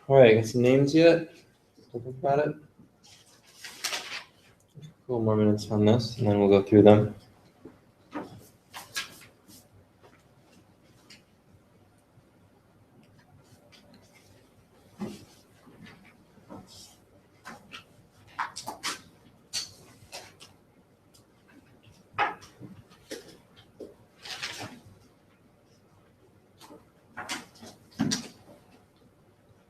All right, got some names yet? Think about it. A couple more minutes on this, and then we'll go through them.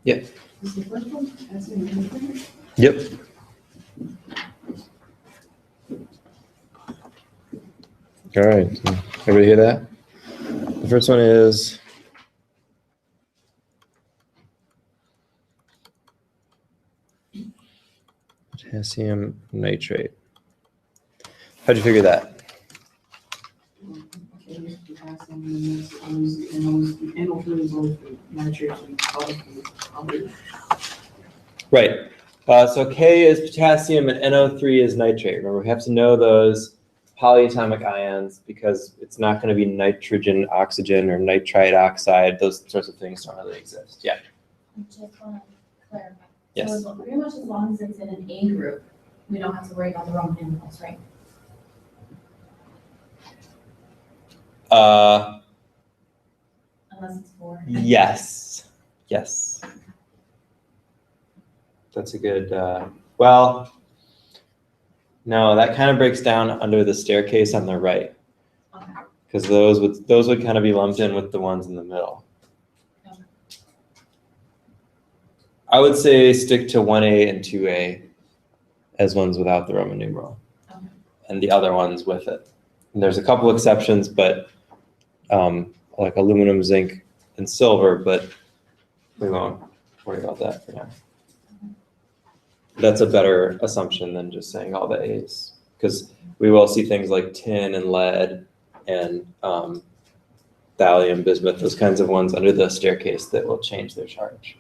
Yep. Is the first one potassium? Yep. All right. Everybody hear that? The first one is potassium nitrate. How'd you figure that? Right. So K is potassium and NO3 is nitrate. Remember, we have to know those polyatomic ions because it's not going to be nitrogen, oxygen, or nitrite oxide. Those sorts of things don't really exist. Yeah. I just want to clarify. Yes. So pretty much as long as it's in an A group, we don't have to worry about the Roman numerals, right? Unless it's 4. Yes. Yes. That's a good, well, no, that kind of breaks down under the staircase on the right. Okay. Because those would kind of be lumped in with the ones in the middle. Okay. I would say stick to 1A and 2A as ones without the Roman numeral. Okay. And the other ones with it. And there's a couple exceptions, but like aluminum, zinc, and silver, but we won't worry about that for now. That's a better assumption than just saying all the A's, because we will see things like tin and lead and thallium, bismuth, those kinds of ones under the staircase that will change their charge.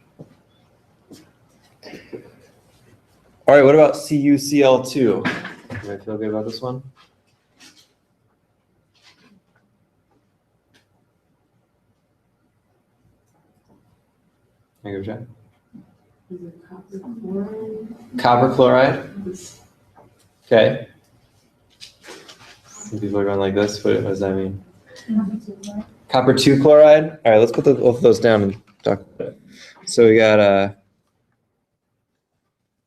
All right, what about CuCl2? Do I feel good about this one? Can I go check? Is it copper chloride? Copper chloride. Okay. Some people are going like this. What does that mean? Copper 2 chloride. All right, let's put both of those down and talk about it. So we got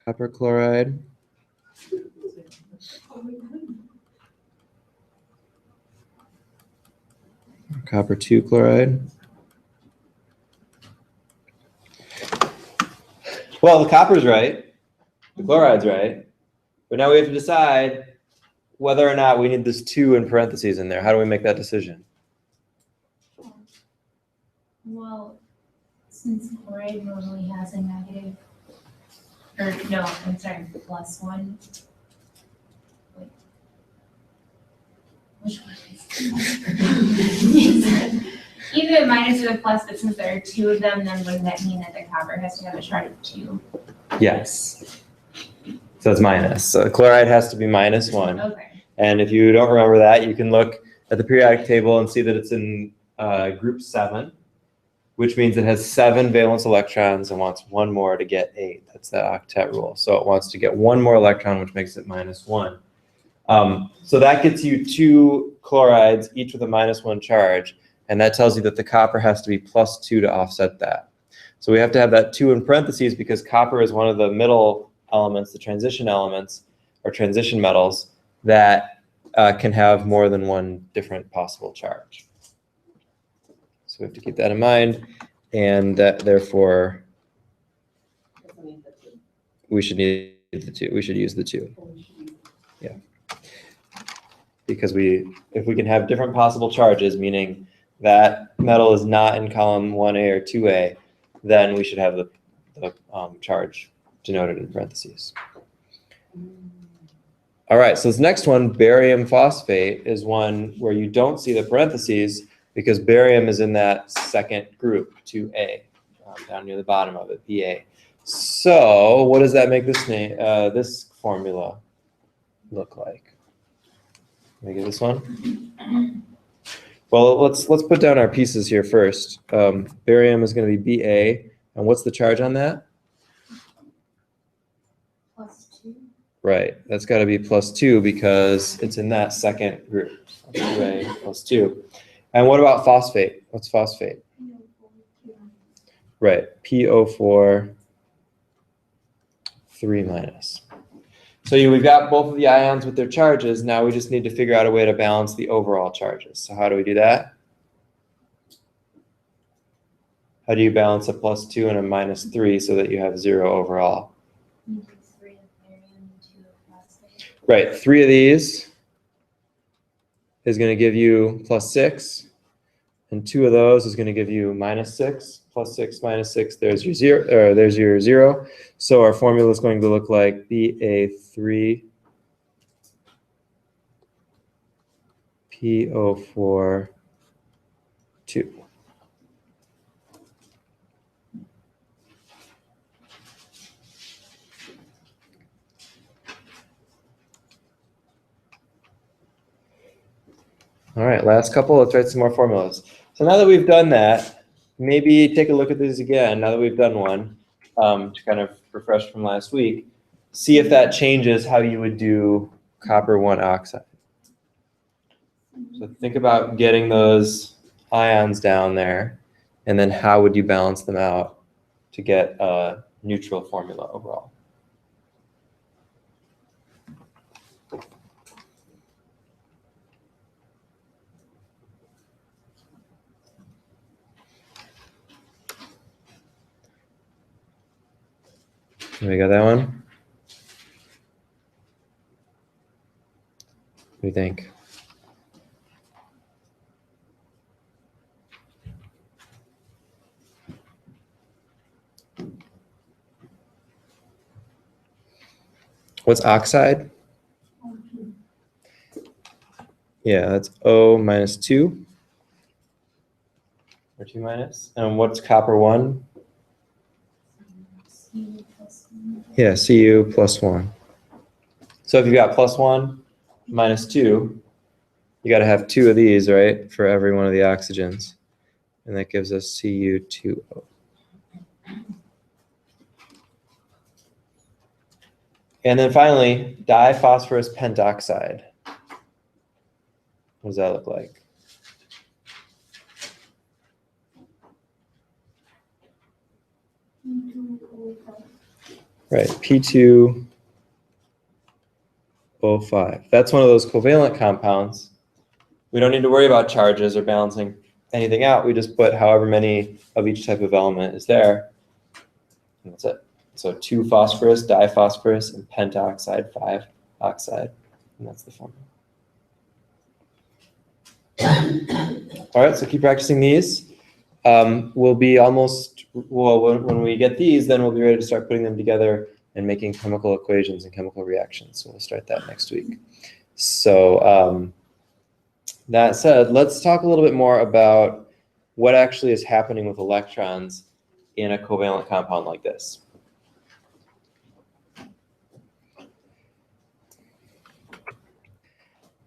copper chloride. Copper 2 chloride. Well, the copper's right, the chloride's right, but now we have to decide whether or not we need this 2 in parentheses in there. How do we make that decision? Well, since chloride normally has a negative, or no, I'm sorry, +1. Wait. Which one is it? either a minus or a plus, but since there are two of them, then wouldn't that mean that the copper has to have a charge of 2? Yes. So it's minus. So chloride has to be -1. Okay. And if you don't remember that, you can look at the periodic table and see that it's in group 7, which means it has 7 valence electrons and wants 1 more to get 8. That's the octet rule. So it wants to get 1 more electron, which makes it -1. So that gets you 2 chlorides, each with a -1 charge. And that tells you that the copper has to be +2 to offset that. So we have to have that 2 in parentheses because copper is one of the middle elements, the transition elements, or transition metals, that can have more than one different possible charge. So we have to keep that in mind, and that therefore we should need the 2. We should use the 2. Yeah. Because if we can have different possible charges, meaning that metal is not in column 1A or 2A, then we should have the charge denoted in parentheses. All right, so this next one, barium phosphate, is one where you don't see the parentheses because barium is in that second group, 2A, down near the bottom of it, BA. So what does that make this formula look like? Can I get this one? Well, let's put down our pieces here first. Barium is going to be BA, and what's the charge on that? +2. Right, that's got to be +2 because it's in that second group. 2A +2. And what about phosphate? What's phosphate? Right, PO4 3-. So we've got both of the ions with their charges. Now we just need to figure out a way to balance the overall charges. So how do we do that? How do you balance a +2 and a -3 so that you have 0 overall? Right, 3 of these is going to give you +6, and 2 of those is going to give you -6. +6 -6, there's your 0, or there's your 0. So our formula is going to look like BA3 PO4 2. All right, last couple, let's write some more formulas. So now that we've done that, maybe take a look at these again, now that we've done one, to kind of refresh from last week. See if that changes how you would do copper 1 oxide. So think about getting those ions down there, and then how would you balance them out to get a neutral formula overall? We got that one? What do you think? What's oxide? Yeah, that's O -2. Or 2-. And what's copper 1? Yeah, Cu +1. So if you've got +1, -2, you got to have 2 of these, right, for every one of the oxygens. And that gives us Cu2O. And then finally, diphosphorus pentoxide. What does that look like? Right, P2O5. That's one of those covalent compounds. We don't need to worry about charges or balancing anything out. We just put however many of each type of element is there. And that's it. So 2 phosphorus, diphosphorus, and pentoxide, 5 oxide. And that's the formula. All right, so keep practicing these. We'll be almost, well, when we get these, then we'll be ready to start putting them together and making chemical equations and chemical reactions. So we'll start that next week. So that said, let's talk a little bit more about what actually is happening with electrons in a covalent compound like this.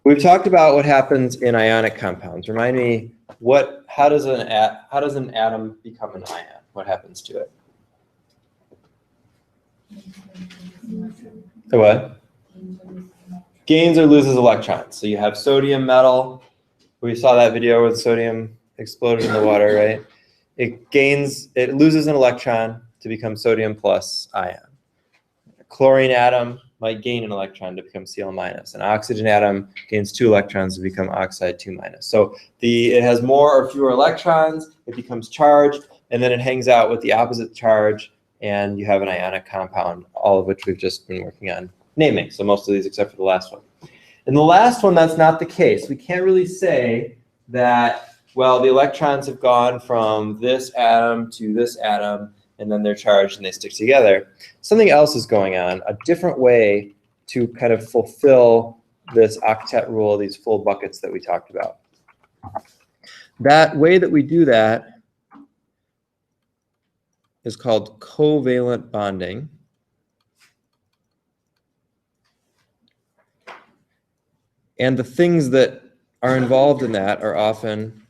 We've talked about what happens in ionic compounds. Remind me, how does an atom become an ion? What happens to it? The what? Gains or loses electrons. So you have sodium metal. We saw that video where sodium exploded in the water, right? It loses an electron to become sodium plus ion. A chlorine atom might gain an electron to become Cl minus. An oxygen atom gains 2 electrons to become oxide 2 minus. So it has more or fewer electrons, it becomes charged, and then it hangs out with the opposite charge, and you have an ionic compound, all of which we've just been working on naming. So most of these except for the last one. In the last one, that's not the case. We can't really say that, well, the electrons have gone from this atom to this atom, and then they're charged and they stick together. Something else is going on, a different way to kind of fulfill this octet rule, these full buckets that we talked about. That way that we do that is called covalent bonding. And the things that are involved in that are often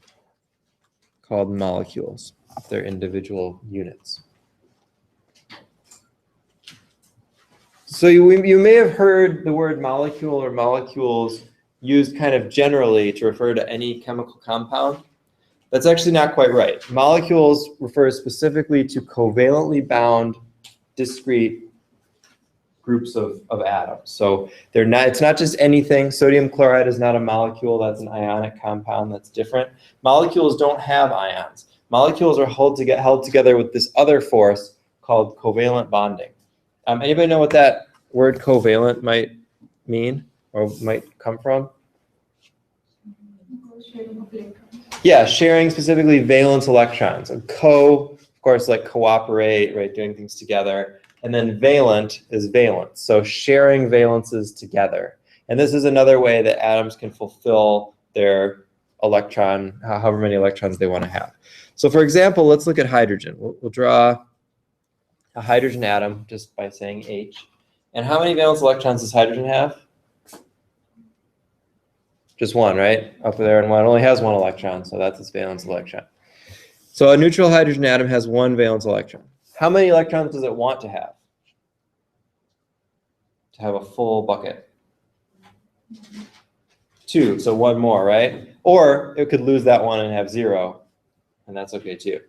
called molecules. They're individual units. So you may have heard the word molecule or molecules used kind of generally to refer to any chemical compound. That's actually not quite right. Molecules refer specifically to covalently bound discrete groups of atoms. So it's not just anything. Sodium chloride is not a molecule. That's an ionic compound. That's different. Molecules don't have ions. Molecules are held together with this other force called covalent bonding. Anybody know what that word covalent might mean or might come from? Yeah, sharing specifically valence electrons. And of course, like cooperate, right, doing things together. And then valent is valence, so sharing valences together. And this is another way that atoms can fulfill their electron, however many electrons they want to have. So for example, let's look at hydrogen. We'll draw a hydrogen atom just by saying H. And how many valence electrons does hydrogen have? Just one, right? Up there and one. It only has 1 electron, so that's its valence electron. So a neutral hydrogen atom has 1 valence electron. How many electrons does it want to have? To have a full bucket? 2, so 1 more, right? Or it could lose that 1 and have 0, and that's okay too.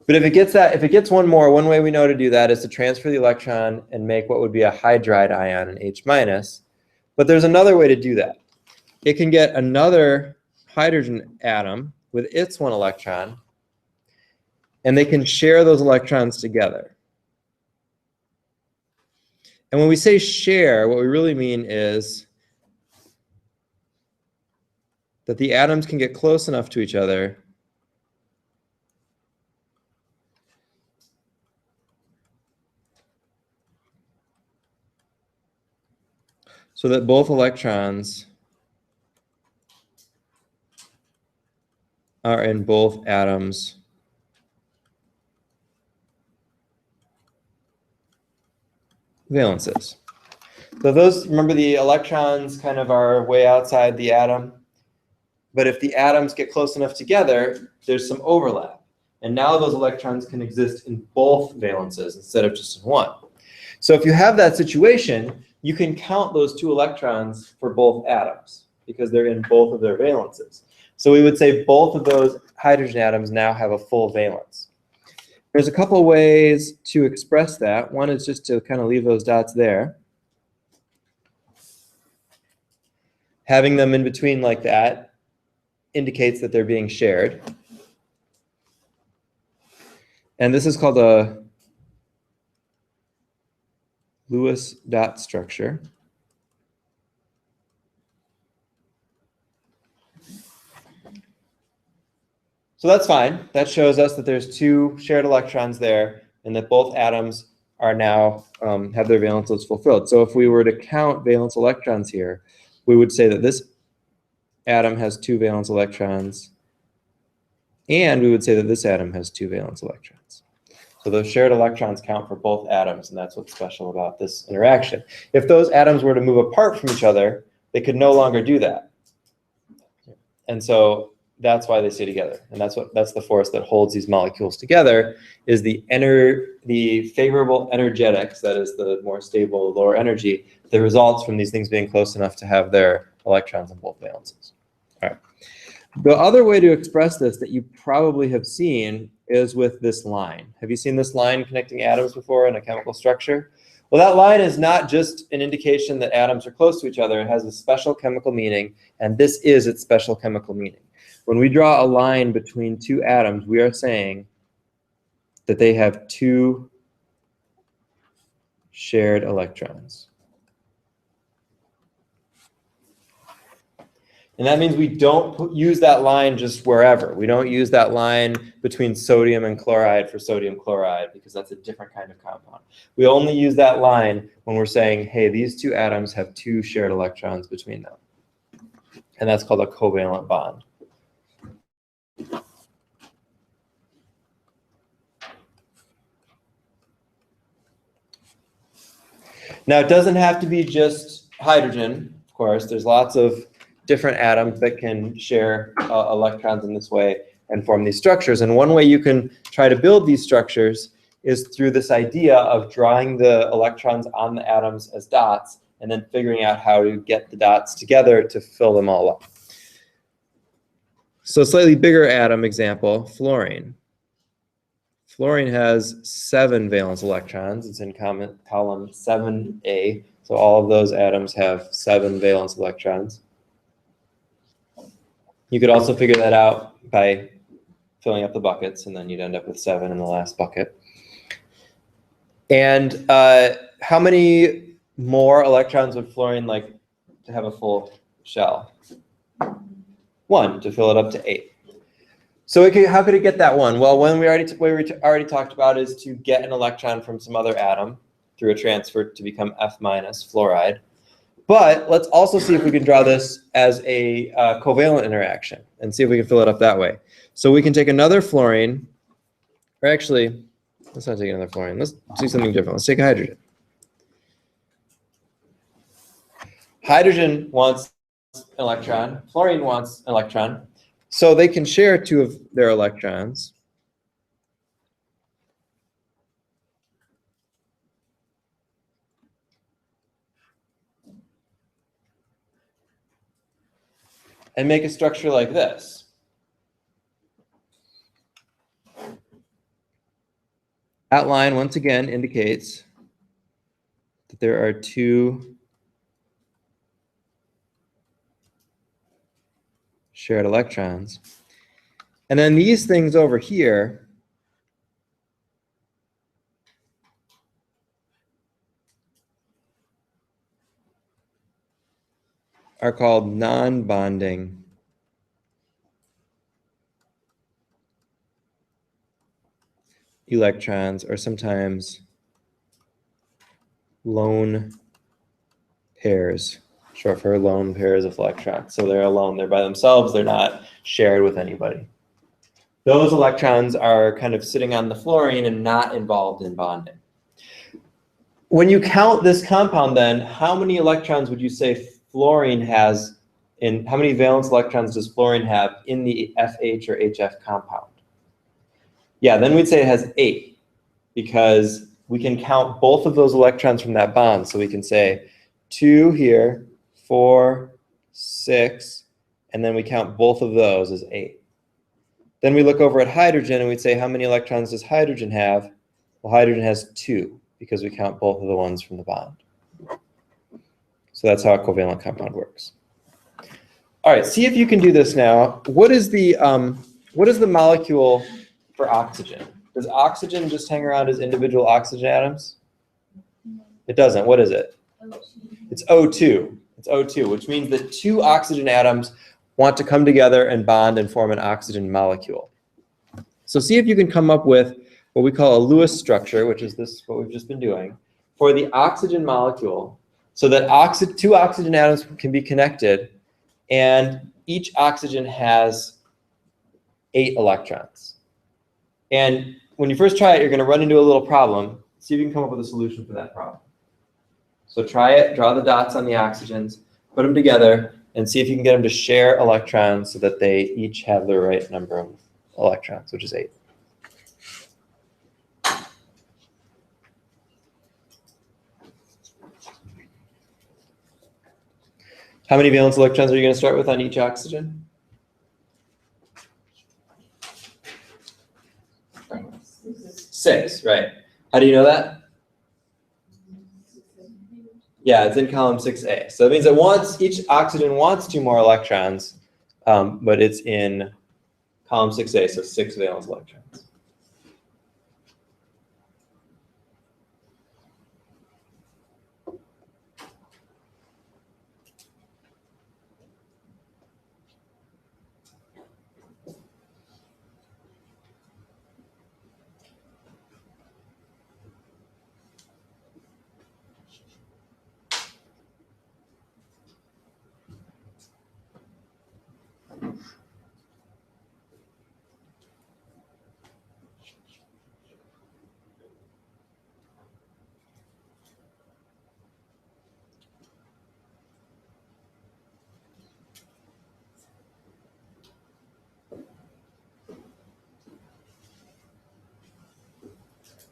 But if it gets 1 more, one way we know to do that is to transfer the electron and make what would be a hydride ion, an H minus. But there's another way to do that. It can get another hydrogen atom with its 1 electron, and they can share those electrons together. And when we say share, what we really mean is that the atoms can get close enough to each other so that both electrons are in both atoms' valences. So those, remember, the electrons kind of are way outside the atom. But if the atoms get close enough together, there's some overlap. And now those electrons can exist in both valences instead of just in one. So if you have that situation, you can count those 2 electrons for both atoms because they're in both of their valences. So we would say both of those hydrogen atoms now have a full valence. There's a couple ways to express that. One is just to kind of leave those dots there. Having them in between like that indicates that they're being shared. And this is called a Lewis dot structure. So that's fine. That shows us that there's 2 shared electrons there and that both atoms are now have their valences fulfilled. So if we were to count valence electrons here, we would say that this atom has 2 valence electrons And we would say that this atom has 2 valence electrons. So those shared electrons count for both atoms, and that's what's special about this interaction. If those atoms were to move apart from each other, they could no longer do that. And so that's why they stay together. And that's the force that holds these molecules together, is the favorable energetics, that is the more stable, lower energy, that results from these things being close enough to have their electrons in both valences. All right. The other way to express this that you probably have seen is with this line. Have you seen this line connecting atoms before in a chemical structure? Well, that line is not just an indication that atoms are close to each other. It has a special chemical meaning, and this is its special chemical meaning. When we draw a line between 2 atoms, we are saying that they have 2 shared electrons. And that means we don't use that line just wherever. We don't use that line between sodium and chloride for sodium chloride, because that's a different kind of compound. We only use that line when we're saying, hey, these 2 atoms have 2 shared electrons between them. And that's called a covalent bond. Now, it doesn't have to be just hydrogen, of course. There's lots of different atoms that can share electrons in this way and form these structures. And one way you can try to build these structures is through this idea of drawing the electrons on the atoms as dots and then figuring out how to get the dots together to fill them all up. So a slightly bigger atom example, fluorine. Fluorine has 7 valence electrons. It's in column 7A. So all of those atoms have 7 valence electrons. You could also figure that out by filling up the buckets, and then you'd end up with 7 in the last bucket. And how many more electrons would fluorine like to have a full shell? 1 to fill it up to 8. So how could it get that 1? Well, what we already talked about is to get an electron from some other atom through a transfer to become F- fluoride. But let's also see if we can draw this as a covalent interaction and see if we can fill it up that way. So we can take another fluorine, or actually, let's not take another fluorine. Let's do something different. Let's take a hydrogen. Hydrogen wants an electron. Fluorine wants an electron. So they can share 2 of their electrons. And make a structure like this. That line, once again, indicates that there are 2 shared electrons. And then these things over here are called non-bonding electrons, or sometimes lone pairs, short for lone pairs of electrons. So they're alone, they're by themselves, they're not shared with anybody. Those electrons are kind of sitting on the fluorine and not involved in bonding. When you count this compound then, how many electrons would you say fluorine has in, how many valence electrons does fluorine have in the FH or HF compound? Yeah, then we'd say it has 8, because we can count both of those electrons from that bond. So we can say 2 here, 4, 6, and then we count both of those as 8. Then we look over at hydrogen and we'd say, how many electrons does hydrogen have? Well, hydrogen has 2, because we count both of the ones from the bond. So that's how a covalent compound works. All right, see if you can do this now. What is the molecule for oxygen? Does oxygen just hang around as individual oxygen atoms? It doesn't. What is it? It's O2. It's O2, which means that 2 oxygen atoms want to come together and bond and form an oxygen molecule. So see if you can come up with what we call a Lewis structure, which is this, what we've just been doing, for the oxygen molecule, so that 2 oxygen atoms can be connected, and each oxygen has 8 electrons. And when you first try it, you're going to run into a little problem. See if you can come up with a solution for that problem. So try it, draw the dots on the oxygens, put them together, and see if you can get them to share electrons so that they each have the right number of electrons, which is 8. How many valence electrons are you going to start with on each oxygen? 6, right. How do you know that? Yeah, it's in column 6A. So it means that each oxygen wants 2 more electrons, but it's in column 6A, so 6 valence electrons.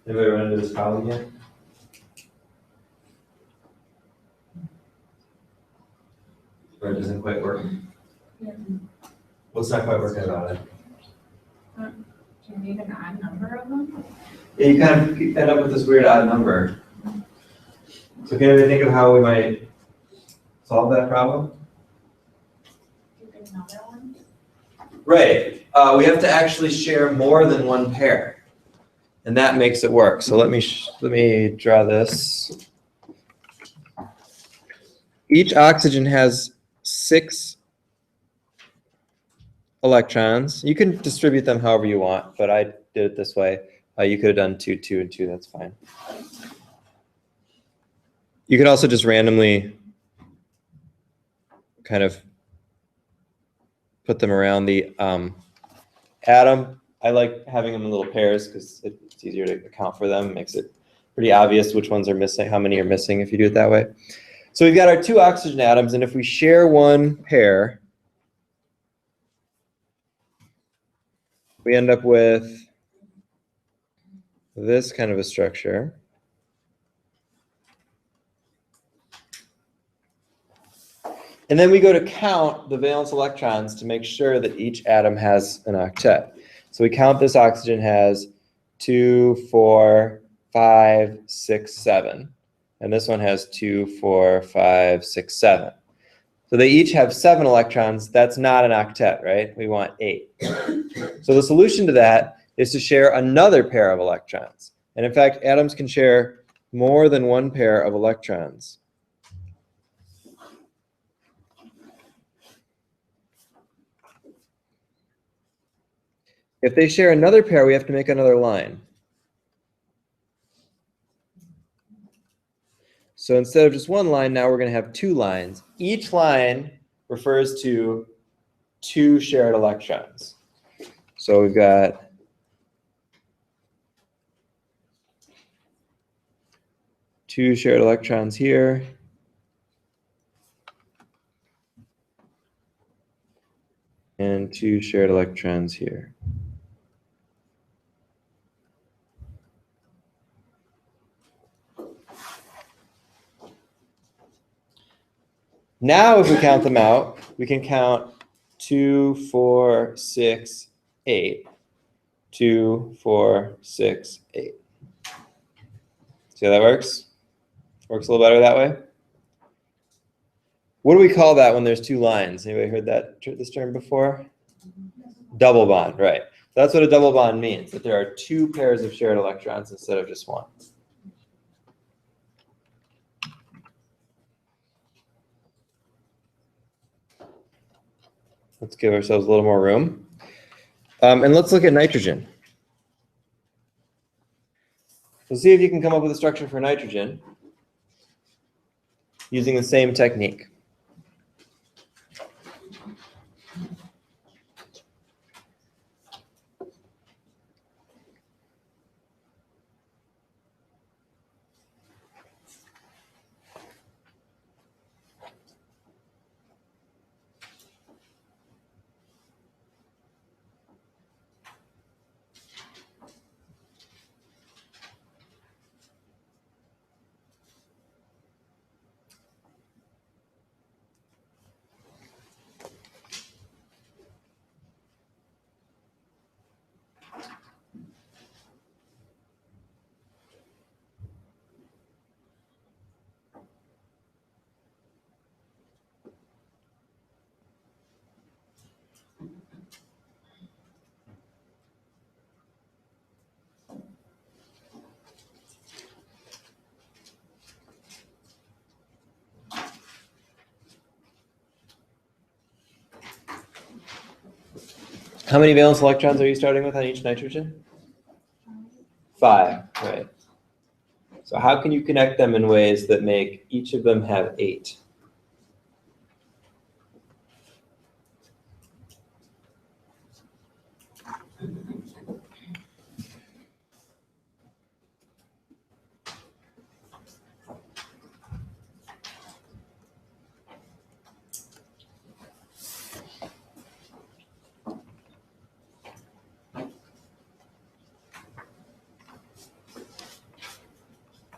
Anybody run into this problem yet? Or it doesn't quite work? Yeah. What's not quite working about it? Do you need an odd number of them? Yeah, you kind of end up with this weird odd number. So can anybody think of how we might solve that problem? Do you think another one? Right. We have to actually share more than one pair, and that makes it work. So let me draw this. Each oxygen has 6 electrons. You can distribute them however you want, but I did it this way. You could have done 2, 2, and 2. That's fine. You could also just randomly kind of put them around the atom. I like having them in little pairs because it's easier to account for them. It makes it pretty obvious which ones are missing, how many are missing if you do it that way. So we've got our 2 oxygen atoms, and if we share one pair, we end up with this kind of a structure. And then we go to count the valence electrons to make sure that each atom has an octet. So we count this oxygen has 2, 4, 5, 6, 7. And this one has 2, 4, 5, 6, 7. So they each have 7 electrons. That's not an octet, right? We want 8. So the solution to that is to share another pair of electrons. And in fact, atoms can share more than one pair of electrons. If they share another pair, we have to make another line. So instead of just one line, now we're going to have 2 lines. Each line refers to 2 shared electrons. So we've got two shared electrons here. And 2 shared electrons here. Now if we count them out, we can count 2, 4, 6, 8. 2, 4, 6, 8. See how that works? Works a little better that way? What do we call that when there's 2 lines? Anybody heard this term before? Double bond, right. That's what a double bond means, that there are 2 pairs of shared electrons instead of just 1. Let's give ourselves a little more room. And let's look at nitrogen. So see if you can come up with a structure for nitrogen using the same technique. How many valence electrons are you starting with on each nitrogen? 5, right. So how can you connect them in ways that make each of them have 8?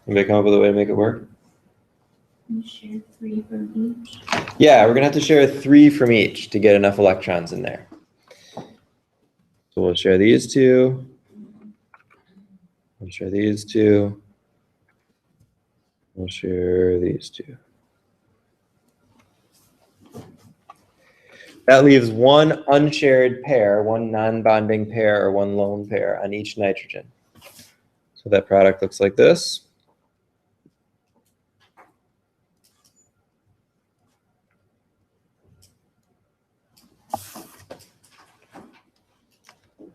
Anybody come up with a way to make it work? You share 3 from each. Yeah, we're gonna have to share 3 from each to get enough electrons in there. So we'll share these 2. We'll share these 2. We'll share these 2. That leaves one unshared pair, one non-bonding pair, or one lone pair on each nitrogen. So that product looks like this.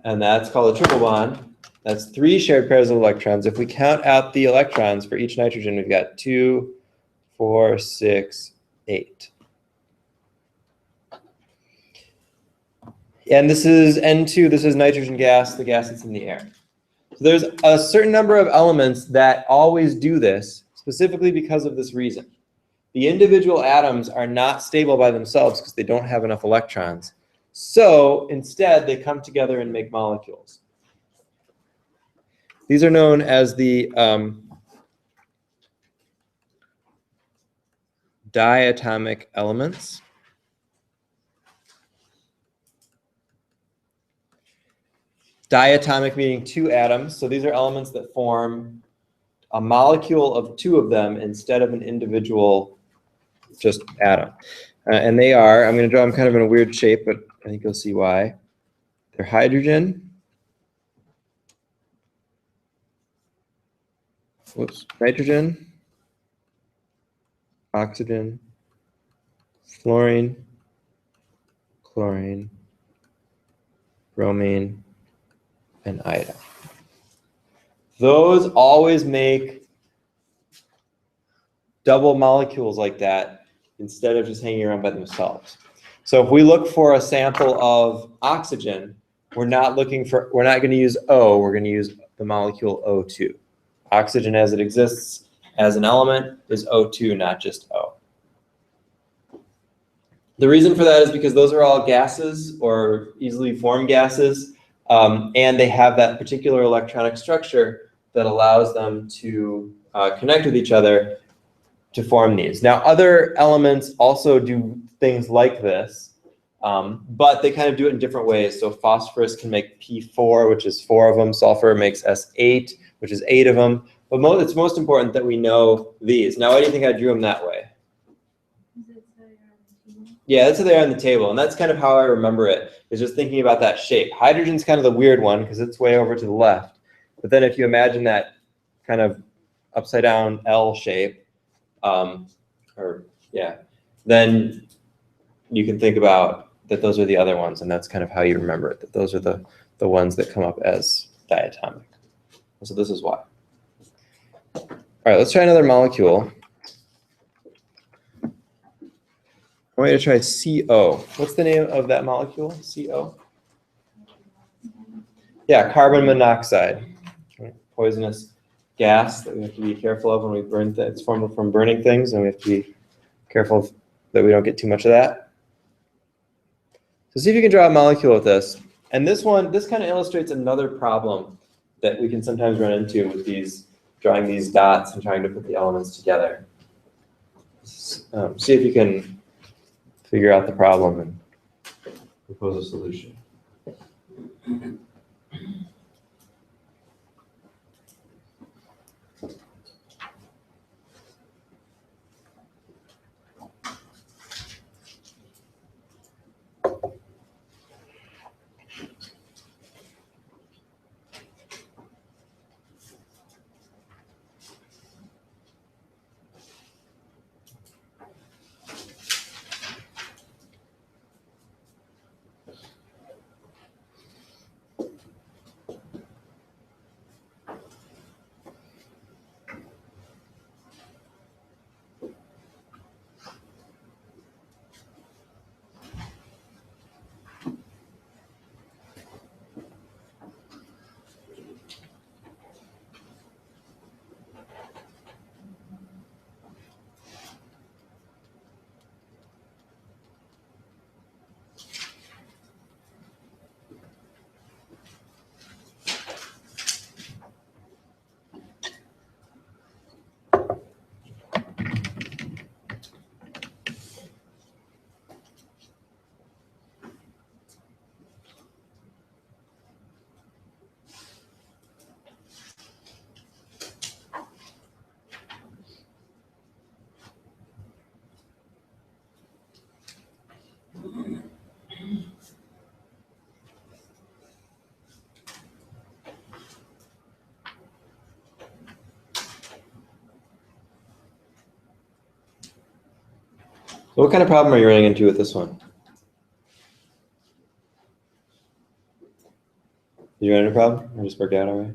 And that's called a triple bond. That's 3 shared pairs of electrons. If we count out the electrons for each nitrogen, we've got 2, 4, 6, 8. And this is N2, this is nitrogen gas, the gas that's in the air. So there's a certain number of elements that always do this, specifically because of this reason. The individual atoms are not stable by themselves because they don't have enough electrons. So instead, they come together and make molecules. These are known as the diatomic elements. Diatomic meaning 2 atoms. So these are elements that form a molecule of 2 of them instead of an individual just atom. And they are, I'm going to draw them kind of in a weird shape, but I think you'll see why. They're hydrogen, nitrogen, oxygen, fluorine, chlorine, bromine, and iodine. Those always make double molecules like that instead of just hanging around by themselves. So if we look for a sample of oxygen, we're not going to use O, we're going to use the molecule O2. Oxygen as it exists as an element is O2, not just O. The reason for that is because those are all gases or easily formed gases, and they have that particular electronic structure that allows them to connect with each other to form these. Now, other elements also do things like this, but they kind of do it in different ways. So phosphorus can make P4, which is 4 of them. Sulfur makes S8, which is 8 of them. But it's most important that we know these. Now, why do you think I drew them that way? Yeah, that's how they are on the table. And that's kind of how I remember it, is just thinking about that shape. Hydrogen's kind of the weird one because it's way over to the left. But then if you imagine that kind of upside down L shape, then you can think about that those are the other ones, and that's kind of how you remember it, that those are the ones that come up as diatomic. So this is why. All right, let's try another molecule. I want you to try CO. What's the name of that molecule, CO? Yeah, carbon monoxide. Poisonous gas that we have to be careful of when we burn things. It's formed from burning things, and we have to be careful that we don't get too much of that. So see if you can draw a molecule with this. And this kind of illustrates another problem that we can sometimes run into with drawing these dots and trying to put the elements together. See if you can figure out the problem and propose a solution. What kind of problem are you running into with this one? Did you run into a problem? Or just worked out all right?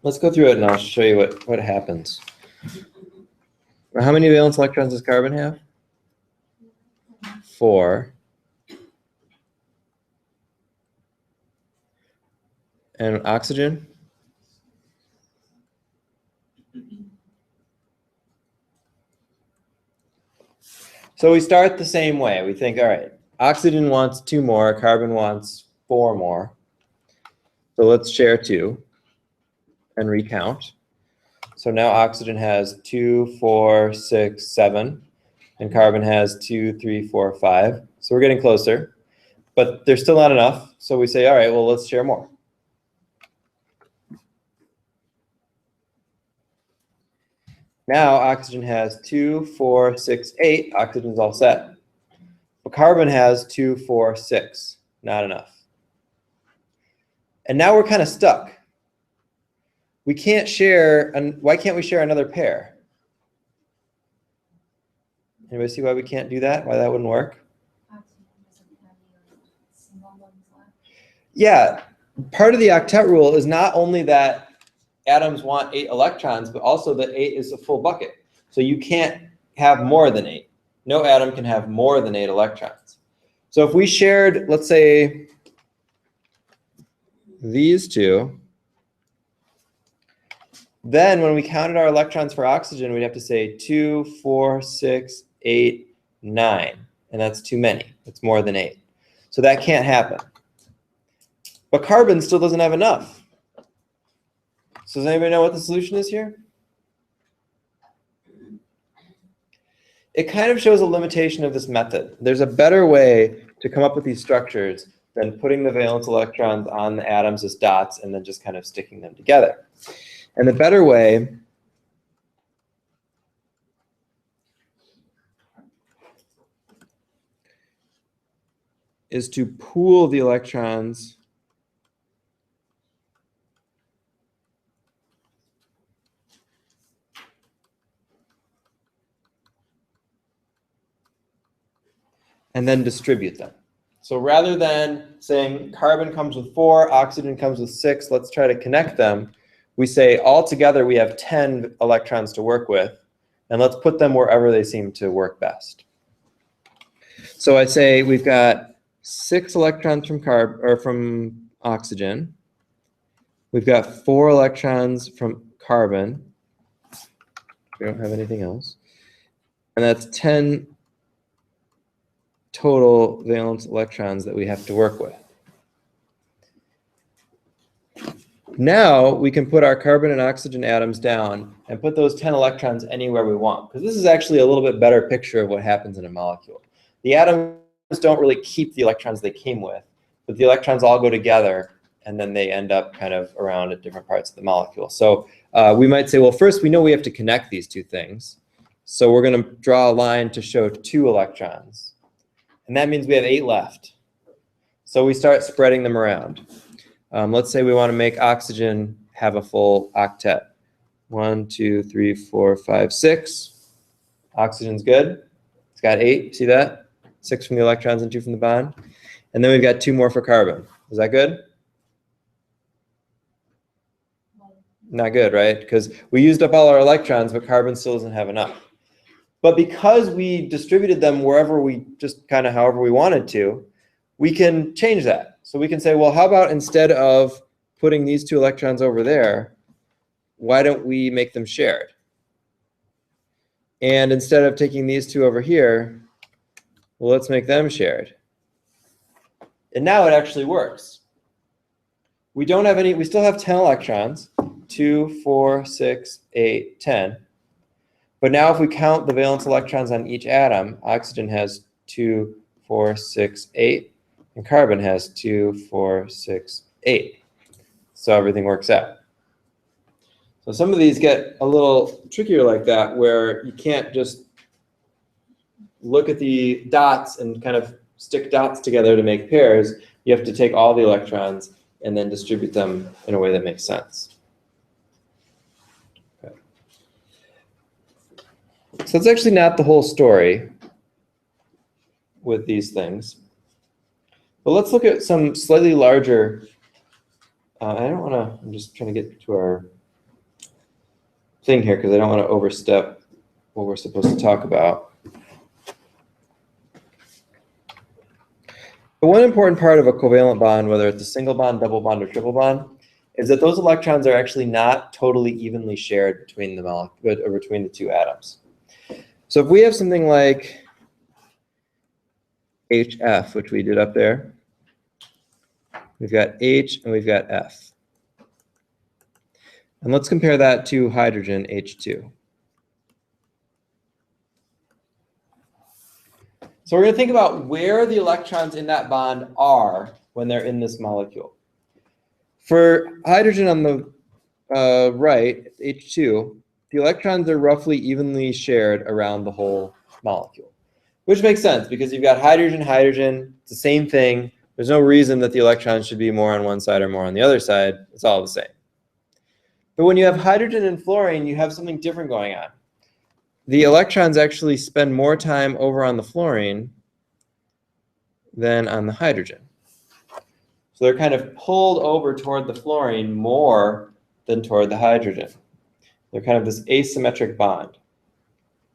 Let's go through it and I'll show you what happens. How many valence electrons does carbon have? 4. And oxygen? So we start the same way. We think, all right, oxygen wants 2 more, carbon wants 4 more. So let's share 2 and recount. So now oxygen has 2, 4, 6, 7, and carbon has 2, 3, 4, 5. So we're getting closer, but there's still not enough. So we say, all right, well, let's share more. Now oxygen has 2, 4, 6, 8. Oxygen's all set. But carbon has 2, 4, 6. Not enough. And now we're kind of stuck. We can't share, and why can't we share another pair? Anybody see why we can't do that? Why that wouldn't work? Yeah, part of the octet rule is not only that atoms want 8 electrons, but also that 8 is a full bucket. So you can't have more than 8. No atom can have more than 8 electrons. So if we shared, let's say, these two, then when we counted our electrons for oxygen, we'd have to say 2, 4, 6, 8, 9. And that's too many. It's more than 8. So that can't happen. But carbon still doesn't have enough. So does anybody know what the solution is here? It kind of shows a limitation of this method. There's a better way to come up with these structures than putting the valence electrons on the atoms as dots and then just kind of sticking them together. And the better way is to pool the electrons and then distribute them. So rather than saying carbon comes with 4, oxygen comes with 6, let's try to connect them, we say all together we have 10 electrons to work with, and let's put them wherever they seem to work best. So I say we've got 6 electrons from oxygen. We've got 4 electrons from carbon. We don't have anything else. And that's 10 total valence electrons that we have to work with. Now we can put our carbon and oxygen atoms down and put those 10 electrons anywhere we want, because this is actually a little bit better picture of what happens in a molecule. The atoms don't really keep the electrons they came with, but the electrons all go together and then they end up kind of around at different parts of the molecule. So we might say, well, first we know we have to connect these two things. So we're going to draw a line to show 2 electrons. And that means we have 8 left. So we start spreading them around. Let's say we want to make oxygen have a full octet. 1, 2, 3, 4, 5, 6. Oxygen's good. It's got 8. See that? 6 from the electrons and 2 from the bond. And then we've got 2 more for carbon. Is that good? Not good, right? Because we used up all our electrons, but carbon still doesn't have enough. But because we distributed them wherever we just kind of however we wanted to, we can change that. So we can say, well, how about instead of putting these 2 electrons over there, why don't we make them shared? And instead of taking these 2 over here, well, let's make them shared. And now it actually works. We don't have any, we still have 10 electrons, 2, 4, 6, 8, 10. But now if we count the valence electrons on each atom, oxygen has 2, 4, 6, 8, and carbon has 2, 4, 6, 8. So everything works out. So some of these get a little trickier like that, where you can't just look at the dots and kind of stick dots together to make pairs. You have to take all the electrons and then distribute them in a way that makes sense. Okay. So that's actually not the whole story with these things. But let's look at some slightly larger, I'm just trying to get to our thing here because I don't want to overstep what we're supposed to talk about. But one important part of a covalent bond, whether it's a single bond, double bond, or triple bond, is that those electrons are actually not totally evenly shared between between the two atoms. So if we have something like HF, which we did up there, we've got H and we've got F. And let's compare that to hydrogen, H2. So we're going to think about where the electrons in that bond are when they're in this molecule. For hydrogen on the right, H2, the electrons are roughly evenly shared around the whole molecule, which makes sense because you've got hydrogen, hydrogen, it's the same thing. There's no reason that the electrons should be more on one side or more on the other side. It's all the same. But when you have hydrogen and fluorine, you have something different going on. The electrons actually spend more time over on the fluorine than on the hydrogen. So they're kind of pulled over toward the fluorine more than toward the hydrogen. They're kind of this asymmetric bond.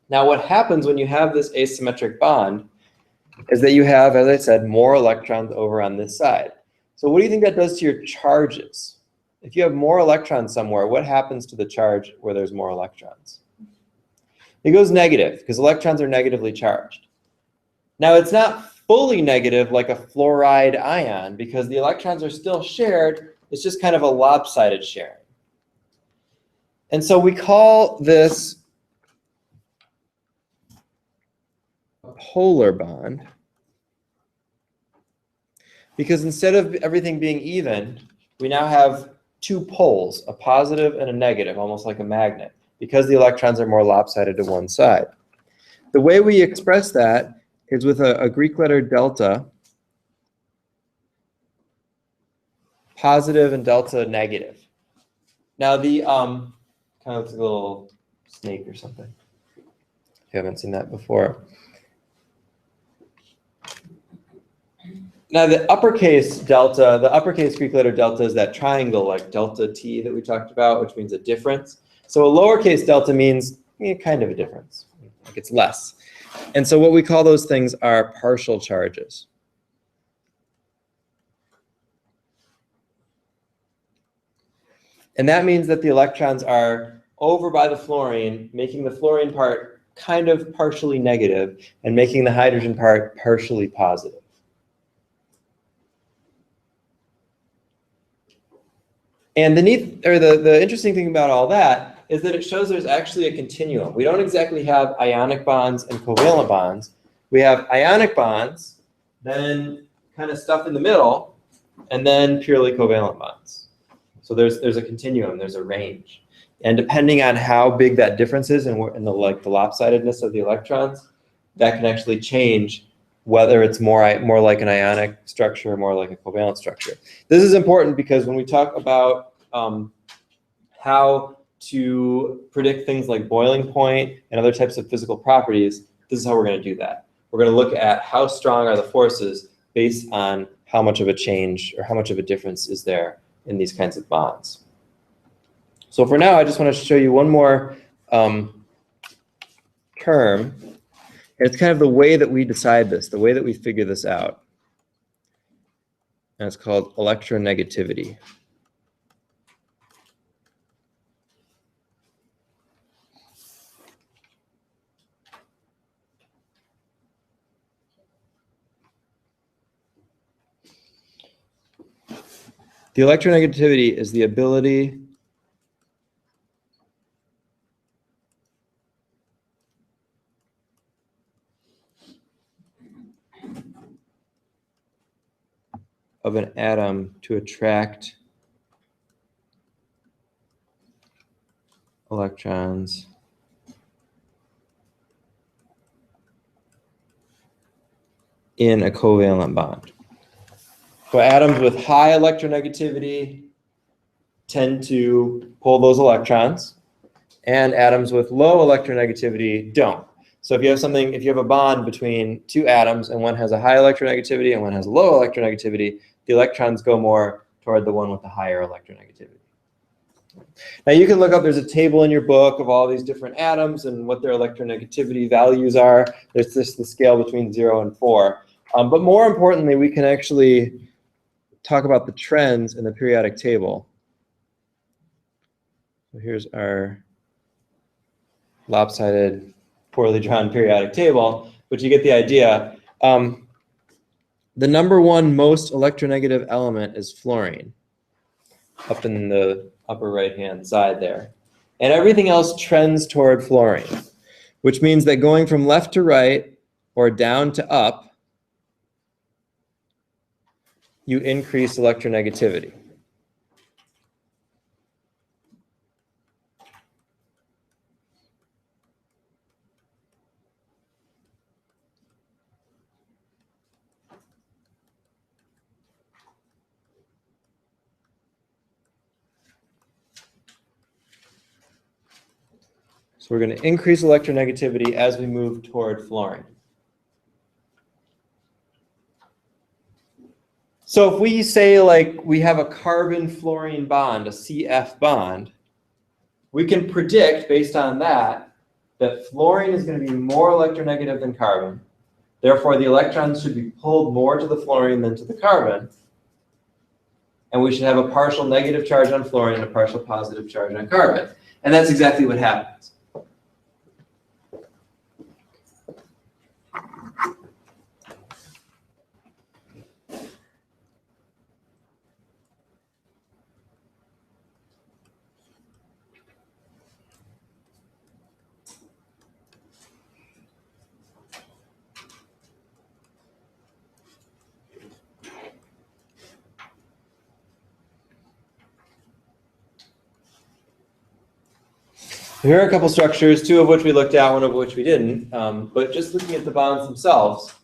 Now what happens when you have this asymmetric bond is that you have, as I said, more electrons over on this side. So what do you think that does to your charges? If you have more electrons somewhere, what happens to the charge where there's more electrons? It goes negative because electrons are negatively charged. Now it's not fully negative like a fluoride ion because the electrons are still shared. It's just kind of a lopsided sharing. And so we call this a polar bond because instead of everything being even, we now have two poles, a positive and a negative, almost like a magnet, because the electrons are more lopsided to one side. The way we express that is with a Greek letter delta, positive and delta negative. Now the kind of looks like a little snake or something. If you haven't seen that before. Now the uppercase delta, the uppercase Greek letter delta is that triangle like delta T that we talked about, which means a difference. So a lowercase delta means kind of a difference, like it's less. And so what we call those things are partial charges. And that means that the electrons are over by the fluorine, making the fluorine part kind of partially negative and making the hydrogen part partially positive. And the interesting thing about all that is that it shows there's actually a continuum. We don't exactly have ionic bonds and covalent bonds. We have ionic bonds, then kind of stuff in the middle, and then purely covalent bonds. So there's a continuum, there's a range. And depending on how big that difference is and the lopsidedness of the electrons, that can actually change whether it's more like an ionic structure or more like a covalent structure. This is important because when we talk about how to predict things like boiling point and other types of physical properties, this is how we're going to do that. We're going to look at how strong are the forces based on how much of a change or how much of a difference is there in these kinds of bonds. So for now, I just want to show you one more term. It's kind of the way that we decide this, the way that we figure this out. And it's called electronegativity. The electronegativity is the ability of an atom to attract electrons in a covalent bond. So atoms with high electronegativity tend to pull those electrons. and atoms with low electronegativity don't. So if you have a bond between two atoms and one has a high electronegativity and one has a low electronegativity, the electrons go more toward the one with the higher electronegativity. Now you can look up, there's a table in your book of all these different atoms and what their electronegativity values are. There's just the scale between 0 and 4. But more importantly, we can actually talk about the trends in the periodic table. So here's our lopsided, poorly drawn periodic table, but you get the idea. The number one most electronegative element is fluorine, up in the upper right-hand side there. And everything else trends toward fluorine, which means that going from left to right or down to up, you increase electronegativity. So we're going to increase electronegativity as we move toward fluorine. So if we say like we have a carbon-fluorine bond, a CF bond, we can predict based on that fluorine is going to be more electronegative than carbon. Therefore, the electrons should be pulled more to the fluorine than to the carbon. And we should have a partial negative charge on fluorine and a partial positive charge on carbon. And that's exactly what happens. Here are a couple structures, two of which we looked at, one of which we didn't. But just looking at the bonds themselves,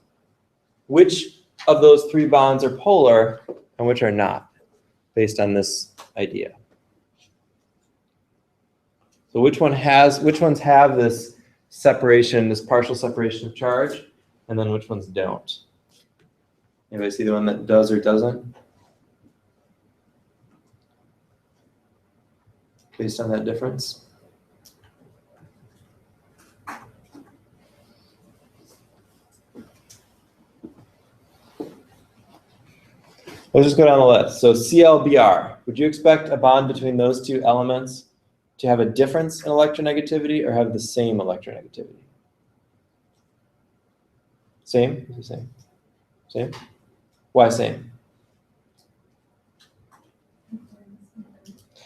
which of those three bonds are polar and which are not, based on this idea? So which ones have this separation, this partial separation of charge, and then which ones don't? Anybody see the one that does or doesn't? Based on that difference? Let's just go down the list. So ClBr, would you expect a bond between those two elements to have a difference in electronegativity or have the same electronegativity? Same? Is it same? Same? Why same?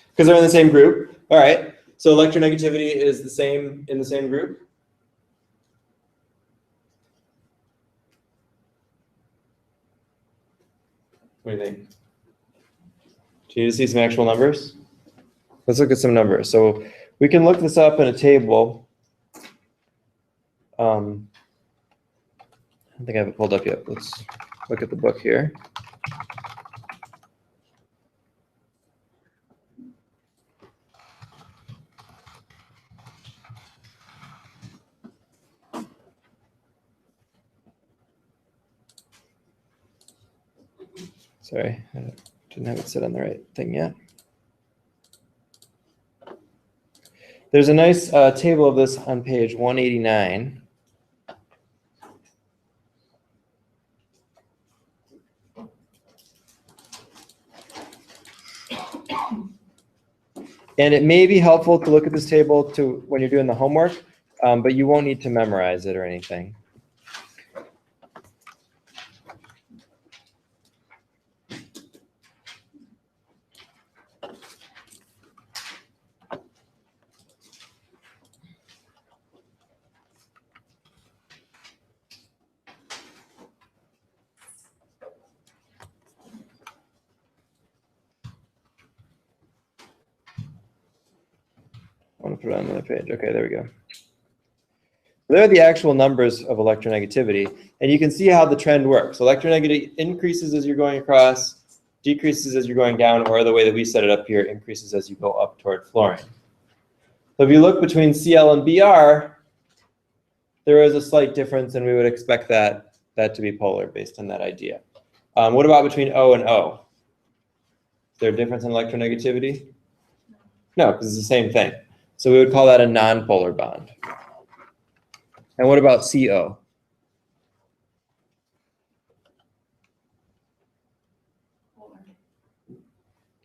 Because they're in the same group. All right. So electronegativity is the same in the same group? What do you think? Do you need to see some actual numbers? Let's look at some numbers. So we can look this up in a table. I don't think I have it pulled up yet. Let's look at the book here. Sorry, I didn't have it set on the right thing yet. There's a nice table of this on page 189. And it may be helpful to look at this table when you're doing the homework, but you won't need to memorize it or anything. I want to put it on another page. Okay, there we go. There are the actual numbers of electronegativity, and you can see how the trend works. Electronegativity increases as you're going across, decreases as you're going down, or the way that we set it up here, increases as you go up toward fluorine. So if you look between Cl and Br, there is a slight difference, and we would expect that to be polar based on that idea. What about between O and O? Is there a difference in electronegativity? No, because it's the same thing. So we would call that a nonpolar bond. And what about CO?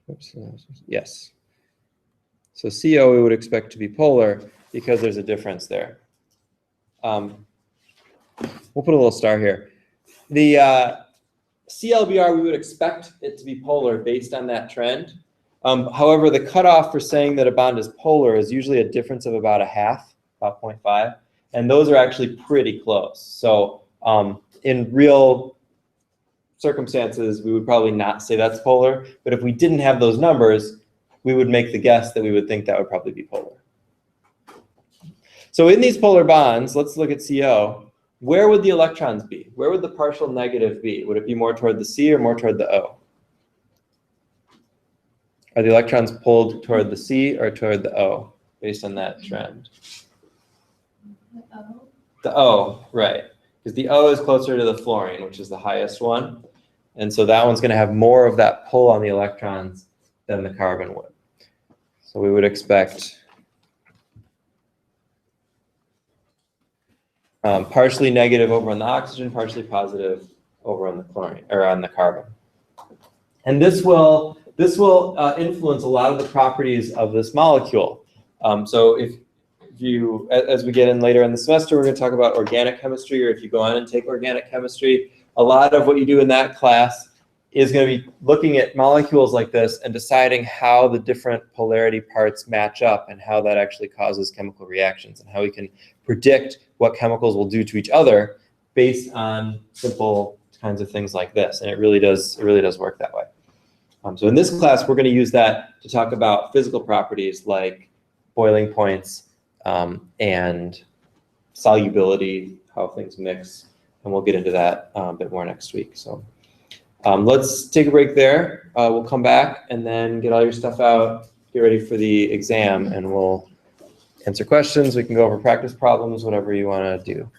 Oops, yes. So CO we would expect to be polar because there's a difference there. We'll put a little star here. The CLBr, we would expect it to be polar based on that trend. However, the cutoff for saying that a bond is polar is usually a difference of about a half, about 0.5. And those are actually pretty close. So in real circumstances, we would probably not say that's polar. But if we didn't have those numbers, we would make the guess that we would think that would probably be polar. So in these polar bonds, let's look at CO. Where would the electrons be? Where would the partial negative be? Would it be more toward the C or more toward the O? Are the electrons pulled toward the C or toward the O based on that trend? The O, right. Because the O is closer to the fluorine, which is the highest one. And so that one's going to have more of that pull on the electrons than the carbon would. So we would expect partially negative over on the oxygen, partially positive over on the chlorine or on the carbon. And this will influence a lot of the properties of this molecule. So if you, as we get in later in the semester, we're going to talk about organic chemistry, or if you go on and take organic chemistry, a lot of what you do in that class is going to be looking at molecules like this and deciding how the different polarity parts match up and how that actually causes chemical reactions and how we can predict what chemicals will do to each other based on simple kinds of things like this. And it really does work that way. So in this class, we're going to use that to talk about physical properties like boiling points and solubility, how things mix. And we'll get into that a bit more next week. So let's take a break there. We'll come back and then get all your stuff out, get ready for the exam, and we'll answer questions. We can go over practice problems, whatever you want to do.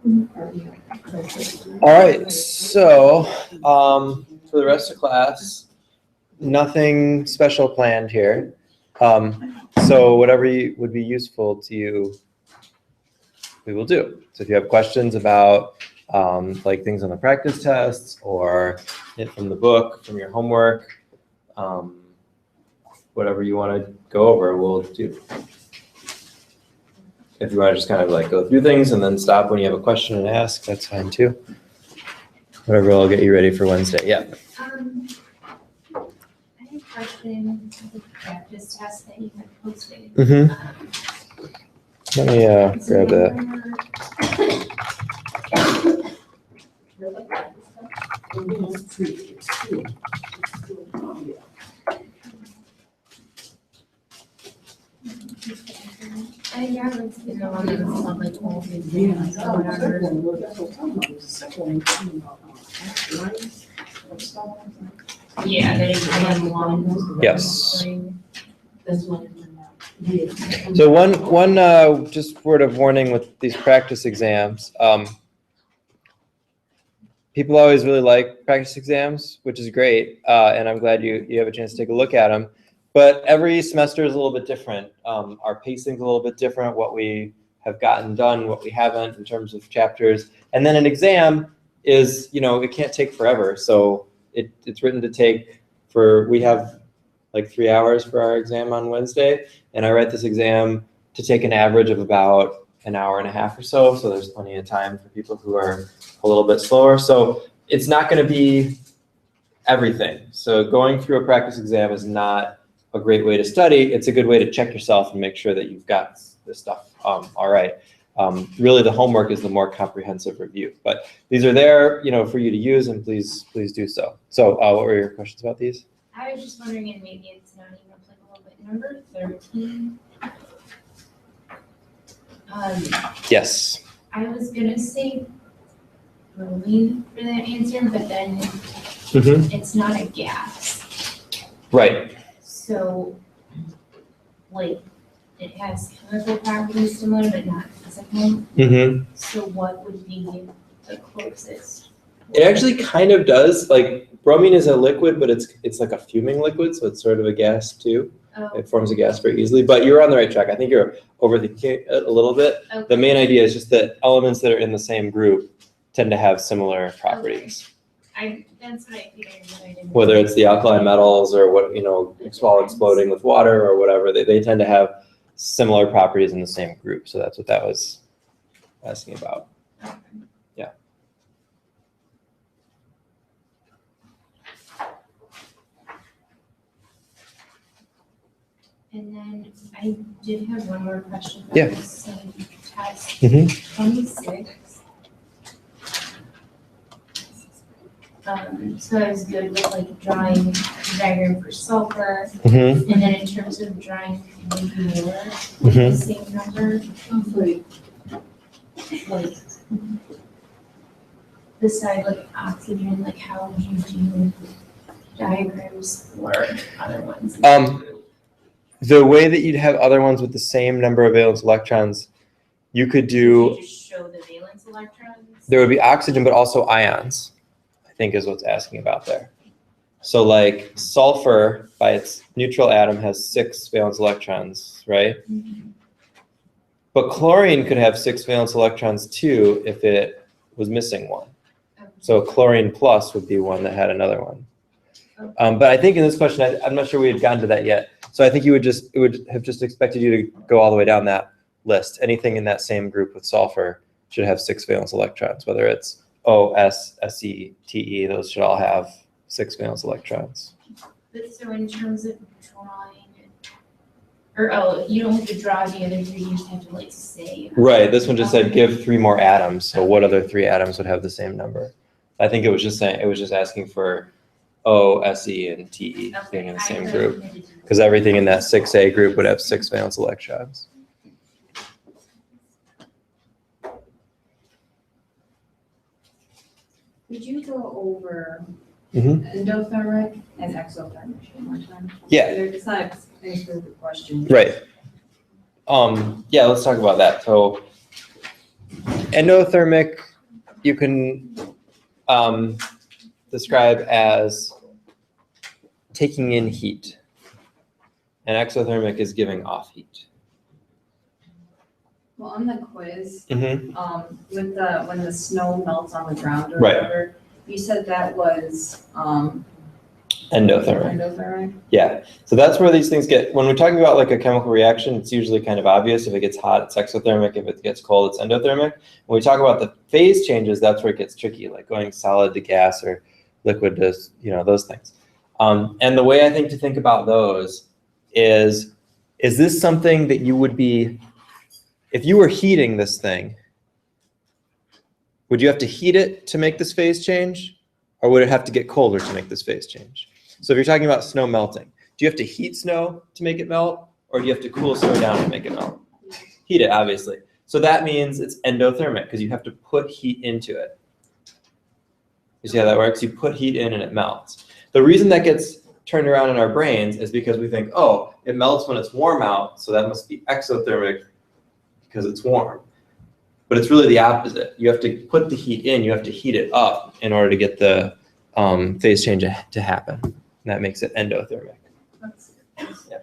All right, so for the rest of class, nothing special planned here. So whatever would be useful to you, we will do. So if you have questions about like things on the practice tests or from the book, from your homework, whatever you want to go over, we'll do. If you want to just kind of like go through things and then stop when you have a question and ask, that's fine too. Whatever will get you ready for Wednesday. Yeah. I have a question for the practice test that you had posted. Mm-hmm. Let me grab that. I got like the one that was on like all the exams or whatever. Yeah, that exam one. Yes. So one just word of warning with these practice exams. People always really like practice exams, which is great, and I'm glad you have a chance to take a look at them. But every semester is a little bit different. Our pacing's a little bit different, what we have gotten done, what we haven't in terms of chapters. And then an exam is, it can't take forever. So it's written to take we have like 3 hours for our exam on Wednesday. And I write this exam to take an average of about an hour and a half or so. So there's plenty of time for people who are a little bit slower. So it's not going to be everything. So going through a practice exam is not a great way to study. It's a good way to check yourself and make sure that you've got this stuff all right. Really, the homework is the more comprehensive review. But these are there, for you to use, and please do so. So what were your questions about these? I was just wondering, and maybe it's not even applicable, but number 13. Yes. I was gonna say bromine for that answer, but then it's not a gas. Right. So, like, it has chemical properties similar, but not physical. So what would be the closest? It actually kind of does. Like bromine is a liquid, but it's like a fuming liquid, so it's sort of a gas too. Oh, It forms a gas very easily. But you're on the right track. I think you're overthinking it a little bit. okay. The main idea is just that elements that are in the same group tend to have similar properties. That's what I figured. But I didn't Whether it's the alkali metals or what, while exploding with water or whatever, they tend to have similar properties in the same group. So that's what that was asking about. Okay. Yeah. And then I did have one more question about Yeah. the same test. 26. So I was good with like drawing the diagram for sulfur, and then in terms of drawing maybe more, the same number. Like beside like oxygen, like how would you do diagrams for other ones? The way that you'd have other ones with the same number of valence electrons, you could do. You just show the valence electrons. There would be oxygen, but also ions, I think is what's asking about there. So like sulfur by its neutral atom has 6 valence electrons, right? But chlorine could have 6 valence electrons too if it was missing one. Okay. So chlorine plus would be one that had another one. But I think in this question, I'm not sure we had gotten to that yet. So I think it would have just expected you to go all the way down that list. Anything in that same group with sulfur should have 6 valence electrons, whether it's O, S, Se, Te, those should all have 6 valence electrons. But so in terms of drawing, or you don't have to draw the other 3, you just have to like say. Right, this one just said give 3 more atoms. So what other 3 atoms would have the same number? I think it was just asking for O, Se, and Te being in the same group. Because everything in that 6A group would have 6 valence electrons. Could you go over Mhm. endothermic and exothermic one more time? Yeah. It's not answering the question. Right. Yeah, let's talk about that. So endothermic, you can describe as taking in heat, and exothermic is giving off heat. Well, on the quiz, Mm-hmm. with when the snow melts on the ground or Right. whatever, you said that was, Endothermic. endothermic? Yeah, so that's where these things get, when we're talking about like a chemical reaction, it's usually kind of obvious. If it gets hot, it's exothermic. If it gets cold, it's endothermic. When we talk about the phase changes, that's where it gets tricky, like going solid to gas or liquid to, those things. And the way I think to think about those is this something that you would be, if you were heating this thing, would you have to heat it to make this phase change? Or would it have to get colder to make this phase change? So if you're talking about snow melting, do you have to heat snow to make it melt? Or do you have to cool snow down to make it melt? Heat it, obviously. So that means it's endothermic because you have to put heat into it. You see how that works? You put heat in and it melts. The reason that gets turned around in our brains is because we think, oh, it melts when it's warm out, so that must be exothermic because it's warm. But it's really the opposite. You have to put the heat in, you have to heat it up in order to get the phase change to happen. And that makes it endothermic. Yeah.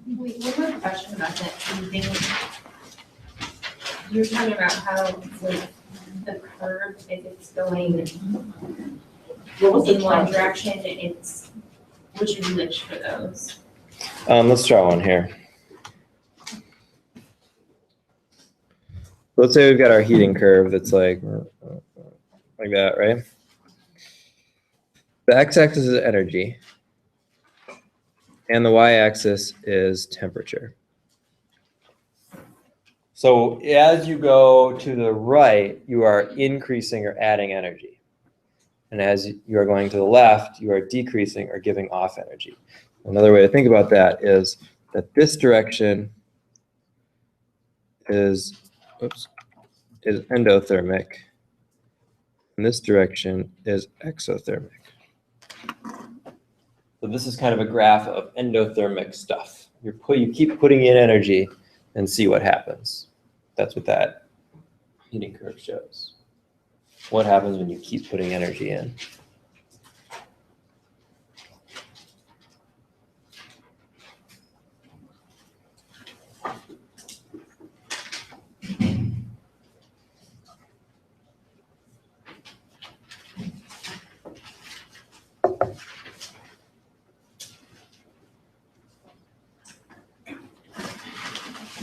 Wait, one more question about that same thing. You're talking about how like the curve, if it's going in one direction, it's which is which for those. Let's draw one here. Let's say we've got our heating curve that's like that, right? The x-axis is energy, and the y-axis is temperature. So as you go to the right, you are increasing or adding energy. And as you are going to the left, you are decreasing or giving off energy. Another way to think about that is that this direction is endothermic, and this direction is exothermic. So this is kind of a graph of endothermic stuff. You keep putting in energy and see what happens. That's what that heating curve shows. What happens when you keep putting energy in?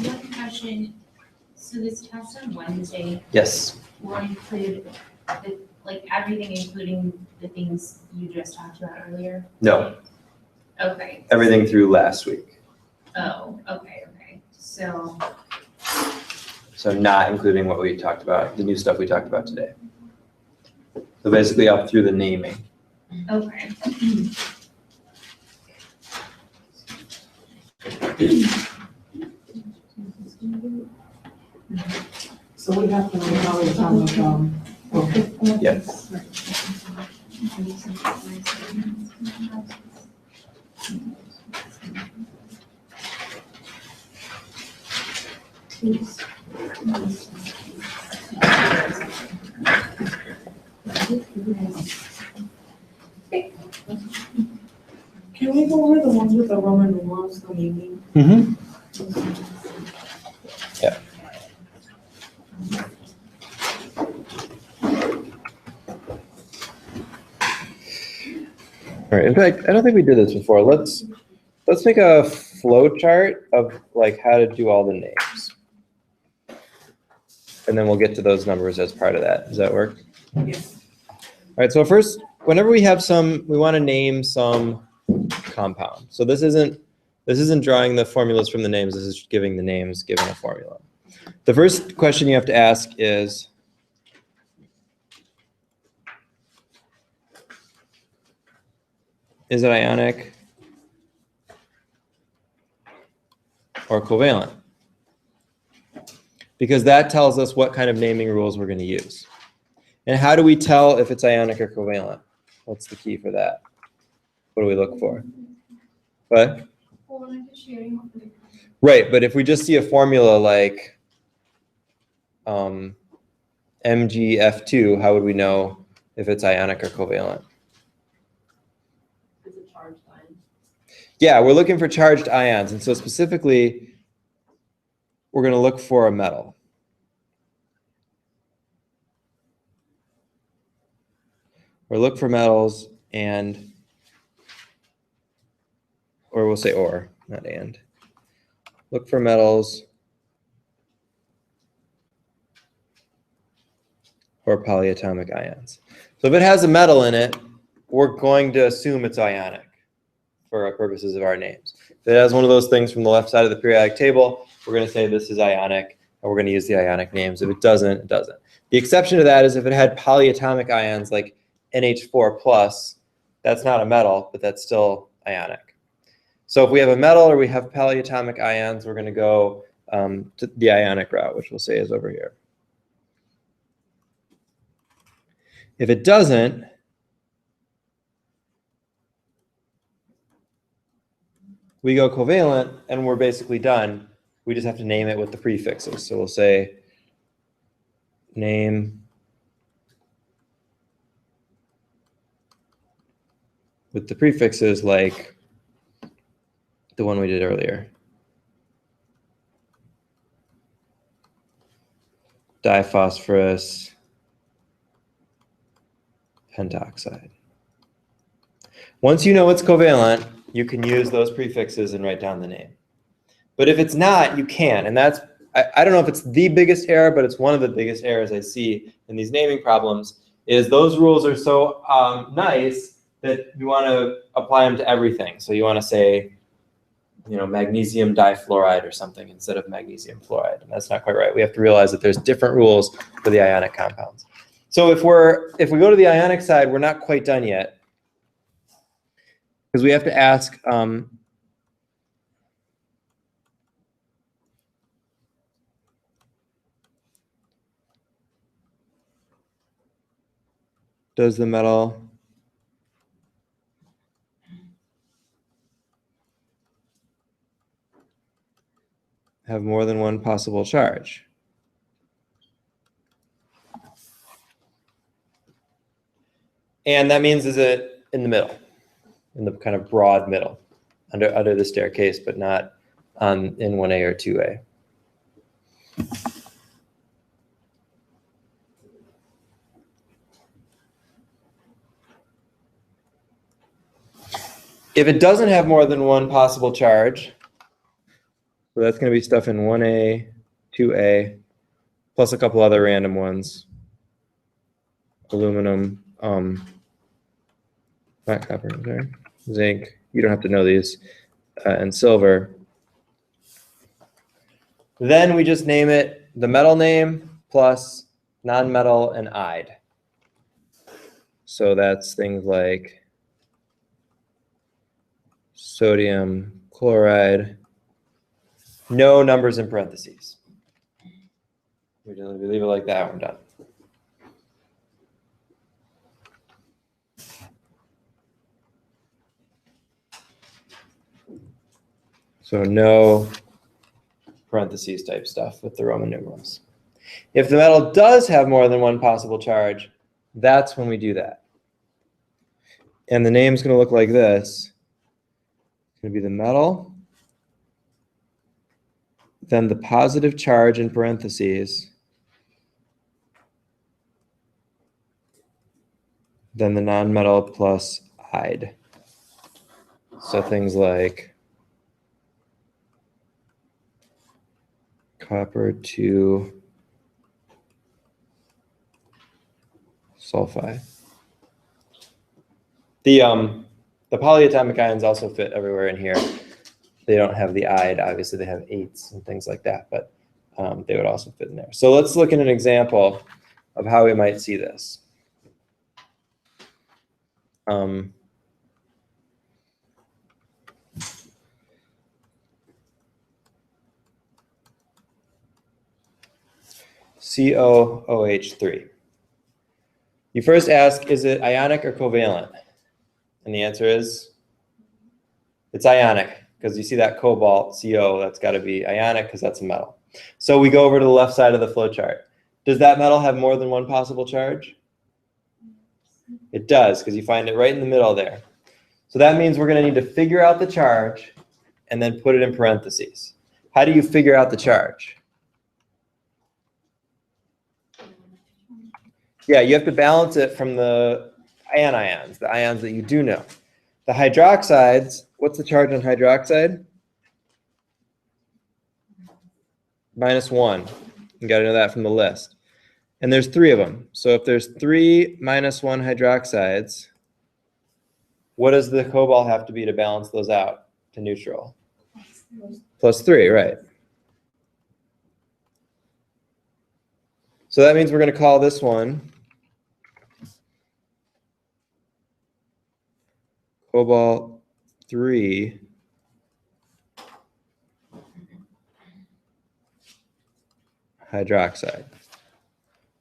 One question, so this test on Wednesday Yes. will include everything, including the things you just talked about earlier? No. Okay. Everything through last week. Oh, okay. So not including what we talked about, the new stuff we talked about today. So basically up through the naming. okay. So we have to know how it's on okay. Yes. Can we go over the ones with the Roman numerals, the naming? Mm-hmm. Yeah. All right. In fact, I don't think we did this before. Let's make a flow chart of like how to do all the names. And then we'll get to those numbers as part of that. Does that work? Yes. All right, so first, whenever we have we want to name some compound. So this isn't drawing the formulas from the names, this is giving the names given a formula. The first question you have to ask is, is it ionic or covalent? Because that tells us what kind of naming rules we're going to use. And how do we tell if it's ionic or covalent? What's the key for that? What do we look for? But Well, when I did sharing, right, but if we just see a formula like MgF2, how would we know if it's ionic or covalent? Is it charged ion? Yeah, we're looking for charged ions, and so specifically, we're going to look for a metal. Or look for metals and, or we'll say or, not and. Look for metals or polyatomic ions. So if it has a metal in it, we're going to assume it's ionic for our purposes of our names. If it has one of those things from the left side of the periodic table, we're going to say this is ionic, and we're going to use the ionic names. If it doesn't, it doesn't. The exception to that is if it had polyatomic ions like NH4+, that's not a metal, but that's still ionic. So if we have a metal or we have polyatomic ions, we're going to go to the ionic route, which we'll say is over here. If it doesn't, we go covalent, and we're basically done. We just have to name it with the prefixes. So we'll say name with the prefixes like the one we did earlier. Diphosphorus pentoxide. Once you know it's covalent, you can use those prefixes and write down the name. But if it's not, you can. And that's, I don't know if it's the biggest error, but it's one of the biggest errors I see in these naming problems, is those rules are so nice that you want to apply them to everything. So you want to say, you know, magnesium difluoride or something instead of magnesium fluoride. And that's not quite right. We have to realize that there's different rules for the ionic compounds. So if we go to the ionic side, we're not quite done yet, because we have to ask, does the metal have more than one possible charge? And that means, is it in the middle, in the kind of broad middle, under the staircase, but not in 1A or 2A? If it doesn't have more than one possible charge, so that's going to be stuff in 1A, 2A, plus a couple other random ones. Aluminum, not copper, sorry, zinc, you don't have to know these, and silver. Then we just name it the metal name plus nonmetal and ide. So that's things like sodium chloride, no numbers in parentheses. We leave it like that, we're done. So no parentheses type stuff with the Roman numerals. If the metal does have more than one possible charge, that's when we do that. And the name's going to look like this. It's going to be the metal, then the positive charge in parentheses, then the nonmetal plus ide. So things like copper 2 sulfide. The polyatomic ions also fit everywhere in here. They don't have the ide, obviously they have 8s and things like that, but they would also fit in there. So let's look at an example of how we might see this. COOH3. You first ask, is it ionic or covalent? And the answer is It's ionic, because you see that cobalt, CO, that's got to be ionic because that's a metal. So we go over to the left side of the flow chart. Does that metal have more than one possible charge? It does, because you find it right in the middle there. So that means we're going to need to figure out the charge and then put it in parentheses. How do you figure out the charge? Yeah, you have to balance it from the ions, the ions that you do know. The hydroxides, what's the charge on hydroxide? -1. You got to know that from the list. And there's 3 of them. So if there's 3 -1 hydroxides, what does the cobalt have to be to balance those out to neutral? +3, right. So that means we're going to call this one cobalt 3 hydroxide.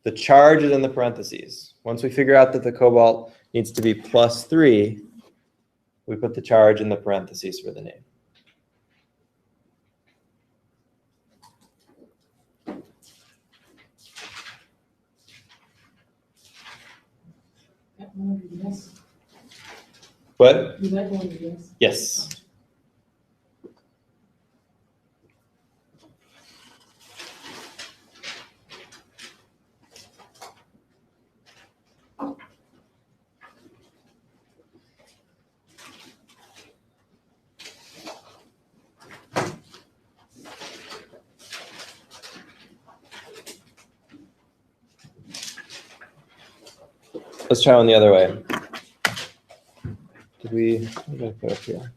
The charge is in the parentheses. Once we figure out that the cobalt needs to be +3, we put the charge in the parentheses for the name. What? Yes. Let's try one the other way. What did I put up here?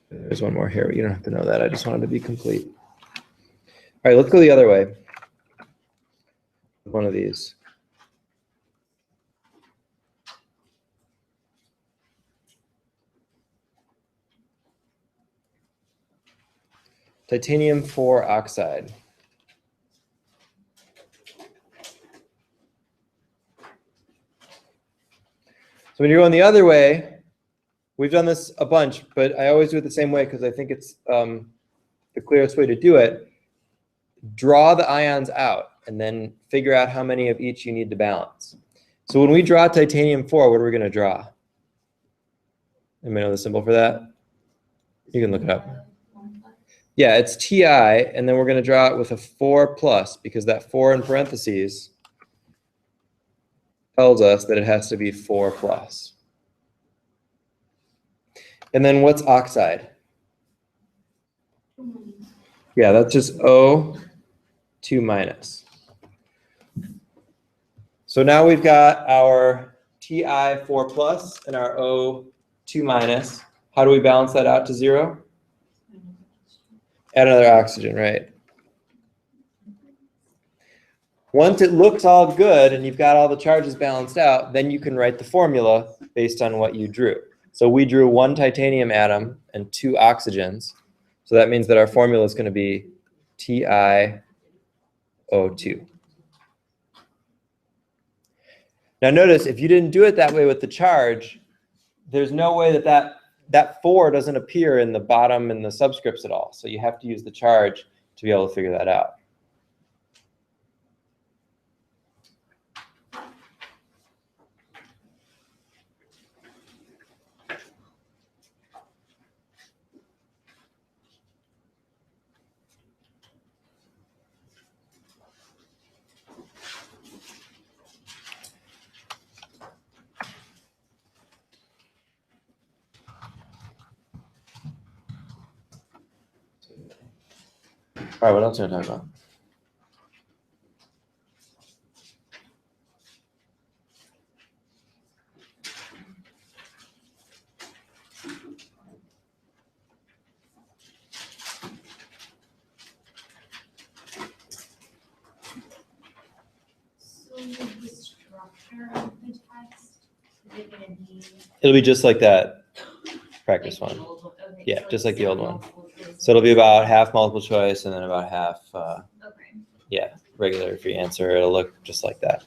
There's one more here. You don't have to know that. I just wanted to be complete. All right, let's go the other way. One of these. Titanium 4 oxide. So when you're going the other way, we've done this a bunch, but I always do it the same way because I think it's the clearest way to do it. Draw the ions out and then figure out how many of each you need to balance. So when we draw titanium 4, what are we going to draw? Anybody know the symbol for that? You can look it up. Yeah, it's Ti, and then we're going to draw it with a 4+ because that 4 in parentheses tells us that it has to be 4+. And then what's oxide? Yeah, that's just O2-. So now we've got our Ti 4+ and our O2-. How do we balance that out to 0? Add another oxygen, right? Once it looks all good and you've got all the charges balanced out, then you can write the formula based on what you drew. So we drew 1 titanium atom and 2 oxygens. So that means that our formula is going to be TiO2. Now notice, if you didn't do it that way with the charge, there's no way that 4 doesn't appear in the bottom and the subscripts at all. So you have to use the charge to be able to figure that out. All right, what else are I talking about? So the structure of the text, is it going to be? It'll be just like that. practice Like the one. old one? Okay, Yeah, so just like the old one. multiple choice. So it'll be about half multiple choice and then about half, Okay. yeah, regular free answer. It'll look just like that.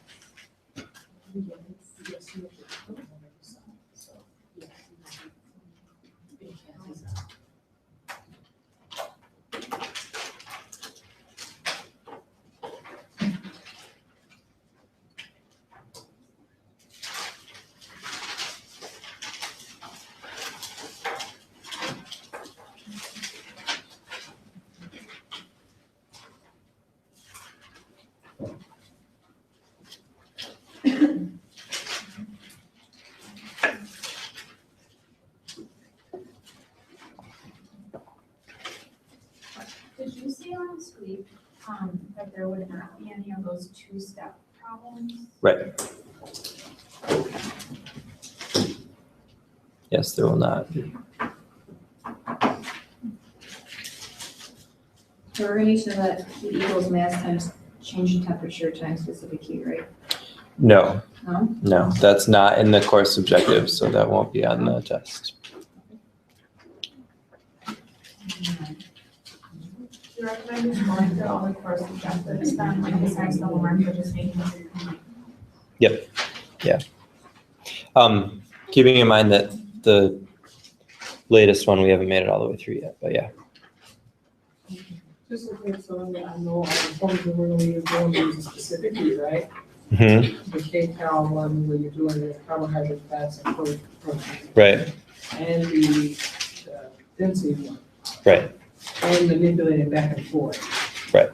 Did you say last week, that there would not be any of those two-step problems? Right. Yes, there will not be. So we're gonna use that heat equals mass times change in temperature times specific heat, right? No, No? no, that's not in the course objectives, so that won't be on the test. You recommend just going through all the course objectives, then like besides the one, but just making sure you can. Keeping in mind that the latest one, we haven't made it all the way through yet, but yeah. Just in case so that I know, we're going to use one these specifically, right? Mhm. The K-Cal one where you're doing the carbohydrate, fats, and protein. Right, And the density one. right. And manipulating back and forth. Right.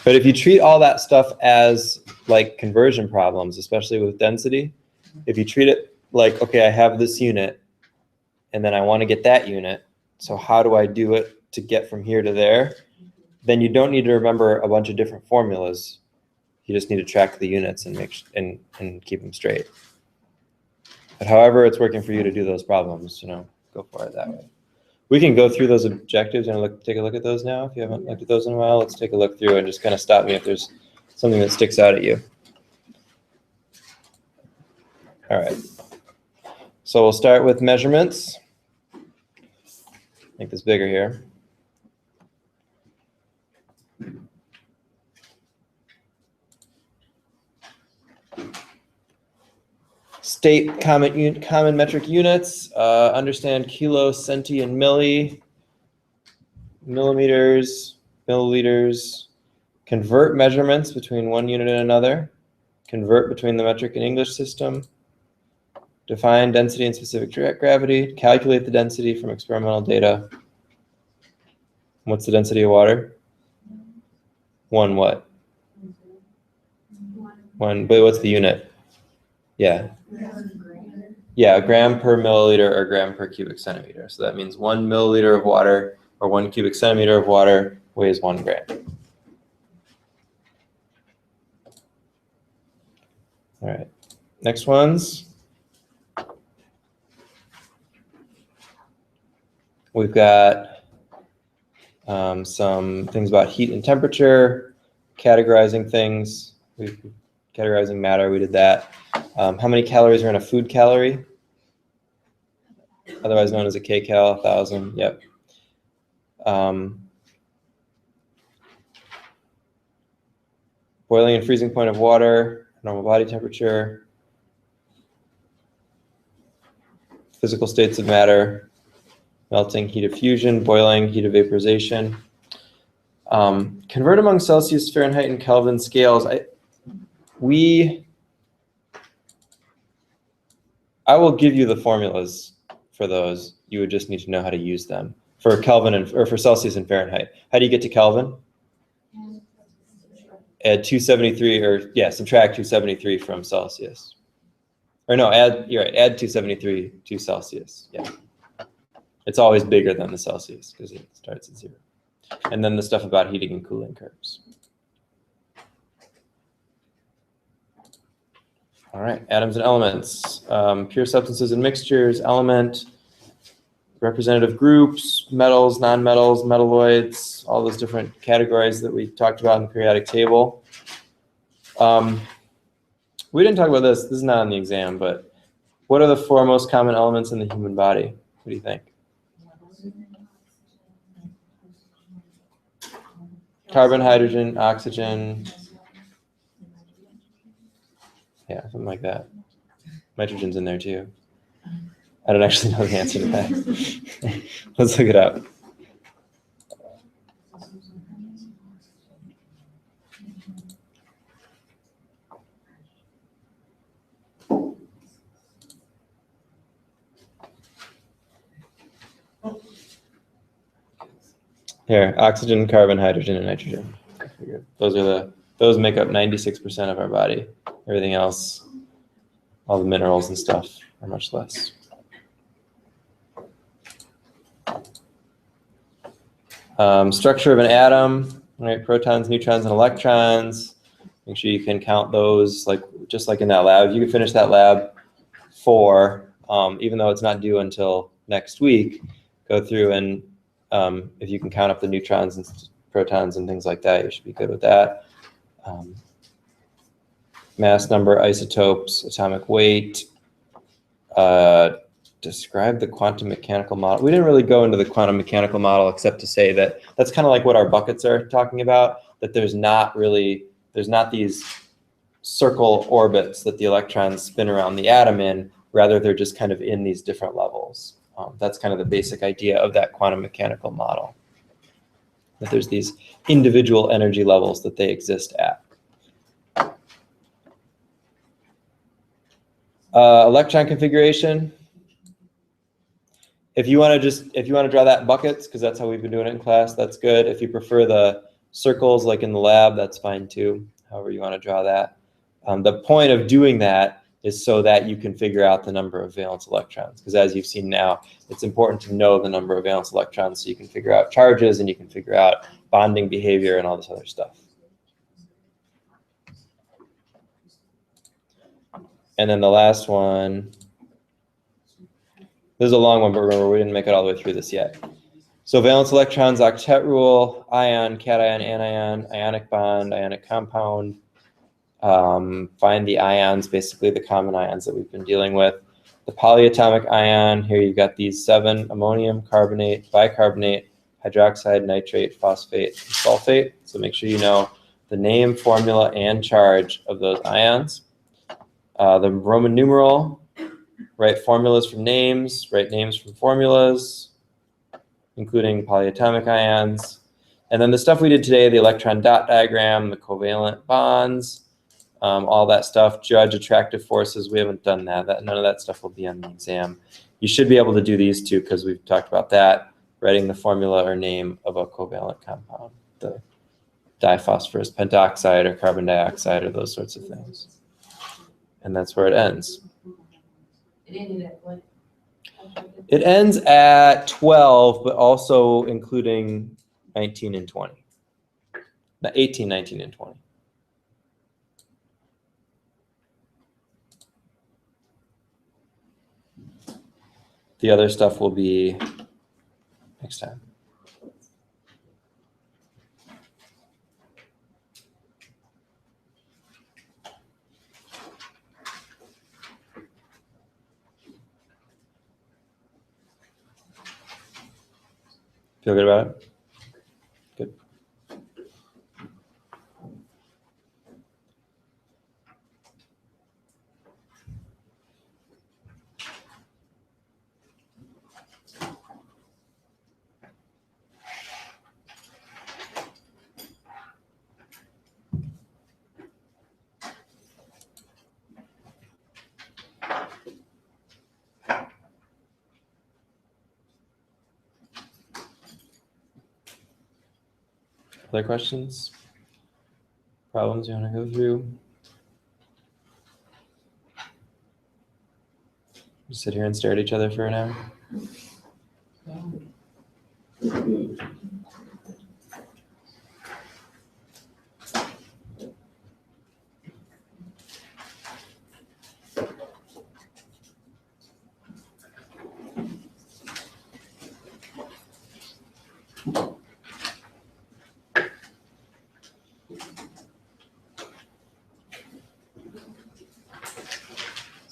But if you treat all that stuff as like conversion problems, especially with density, if you treat it like, okay, I have this unit and then I want to get that unit, so how do I do it to get from here to there? Then you don't need to remember a bunch of different formulas. You just need to track the units and and keep them straight. But however it's working for you to do those problems, go for it that way. We can go through those objectives and take a look at those now. If you haven't looked at those in a while, let's take a look through and just kind of stop me if there's something that sticks out at you. All right. So we'll start with measurements. Make this bigger here. State common metric units. Understand kilo, centi, and milli. Millimeters, milliliters. Convert measurements between one unit and another. Convert between the metric and English system. Define density and specific gravity. Calculate the density from experimental data. What's the density of water? One what? One, but what's the unit? Yeah. Yeah, a gram per milliliter or gram per cubic centimeter. So that means 1 milliliter of water or 1 cubic centimeter of water weighs 1 gram. All right, next ones. We've got some things about heat and temperature, categorizing things. Categorizing matter, we did that. How many calories are in a food calorie? Otherwise known as a kcal, 1,000, yep. Boiling and freezing point of water, normal body temperature, physical states of matter, melting, heat of fusion, boiling, heat of vaporization. Convert among Celsius, Fahrenheit, and Kelvin scales. I will give you the formulas for those. You would just need to know how to use them for Kelvin or for Celsius and Fahrenheit. How do you get to Kelvin? Add 273, or yeah, subtract 273 from Celsius. Or no, you're right, add 273 to Celsius. Yeah. It's always bigger than the Celsius because it starts at 0. And then the stuff about heating and cooling curves. All right, atoms and elements, pure substances and mixtures, element, representative groups, metals, nonmetals, metalloids, all those different categories that we talked about in the periodic table. We didn't talk about this. This is not on the exam, but What are the four most common elements in the human body? What do you think? Carbon, hydrogen, oxygen. Yeah, something like that. Nitrogen's in there too. I don't actually know the answer to that. Let's look it up. Here, oxygen, carbon, hydrogen, and nitrogen. Those make up 96% of our body. Everything else, all the minerals and stuff, are much less. Structure of an atom, right? Protons, neutrons, and electrons. Make sure you can count those, just like in that lab. You can finish that lab 4, even though it's not due until next week. Go through and if you can count up the neutrons and protons and things like that, you should be good with that. Mass number, isotopes, atomic weight. Describe the quantum mechanical model. We didn't really go into the quantum mechanical model except to say that that's kind of like what our buckets are talking about, that there's not these circle orbits that the electrons spin around the atom in, rather they're just kind of in these different levels. That's kind of the basic idea of that quantum mechanical model, that there's these individual energy levels that they exist at. Electron configuration. If you want to draw that in buckets, because that's how we've been doing it in class, that's good. If you prefer the circles like in the lab, that's fine too, however you want to draw that. The point of doing that is so that you can figure out the number of valence electrons, because as you've seen now, it's important to know the number of valence electrons so you can figure out charges and you can figure out bonding behavior and all this other stuff. And then the last one, this is a long one, but remember, we didn't make it all the way through this yet. So valence electrons, octet rule, ion, cation, anion, ionic bond, ionic compound. Find the ions, basically the common ions that we've been dealing with. The polyatomic ion, here you've got these 7, ammonium, carbonate, bicarbonate, hydroxide, nitrate, phosphate, and sulfate. So make sure you know the name, formula, and charge of those ions. The Roman numeral, write formulas from names, write names from formulas, including polyatomic ions. And then the stuff we did today, the electron dot diagram, the covalent bonds, all that stuff, judge attractive forces. We haven't done that. None of that stuff will be on the exam. You should be able to do these two because we've talked about that, writing the formula or name of a covalent compound, the diphosphorus pentoxide or carbon dioxide or those sorts of things. And that's where it ends. It ended at what? It ends at 12, but also including 19 and 20. 18, 19, and 20. The other stuff will be next time. Feel good about it? Good. Other questions? Problems you want to go through? Just sit here and stare at each other for an hour?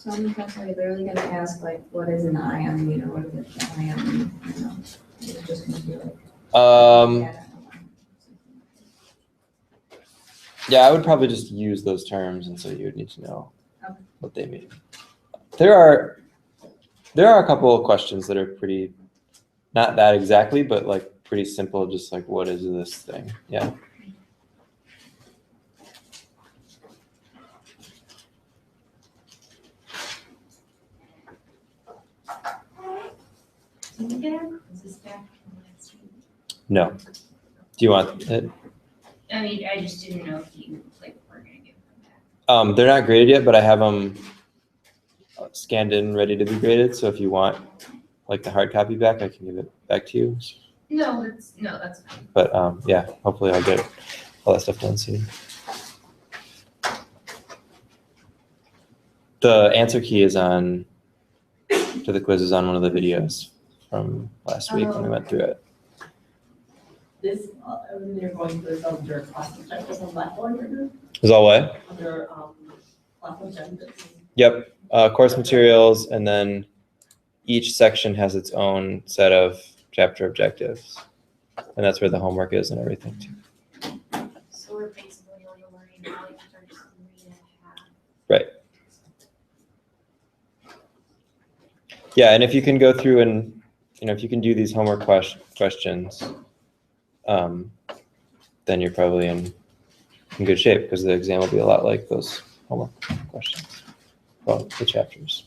some tests are literally gonna ask like, what is an ion, you know, what is an ion, you know? It's just gonna be like. yeah. Yeah, I would probably just use those terms, and so you would need to know Okay. what they mean. There are a couple of questions that are pretty, not that exactly, but like pretty simple, just like what is this thing? Yeah. Can we get our quizzes back from last week? No. Do you want it? I mean, I just didn't know if you, like, were gonna give them back. They're not graded yet, but I have them scanned in, ready to be graded. So if you want like the hard copy back, I can give it back to you. No, that's fine. But yeah, hopefully I'll get all that stuff done soon. The answer key is on, to the quiz is on one of the videos from last week when we went through it. This, when you're going through some of your class objectives on Blackboard, Is all what? under class objectives. Yep. Course materials, and then each section has its own set of chapter objectives. And that's where the homework is and everything too. So we're basically only learning how to start just 3.5. Right. Yeah, and if you can go through and, if you can do these homework questions, then you're probably in good shape, because the exam will be a lot like those homework questions. Well, the chapters.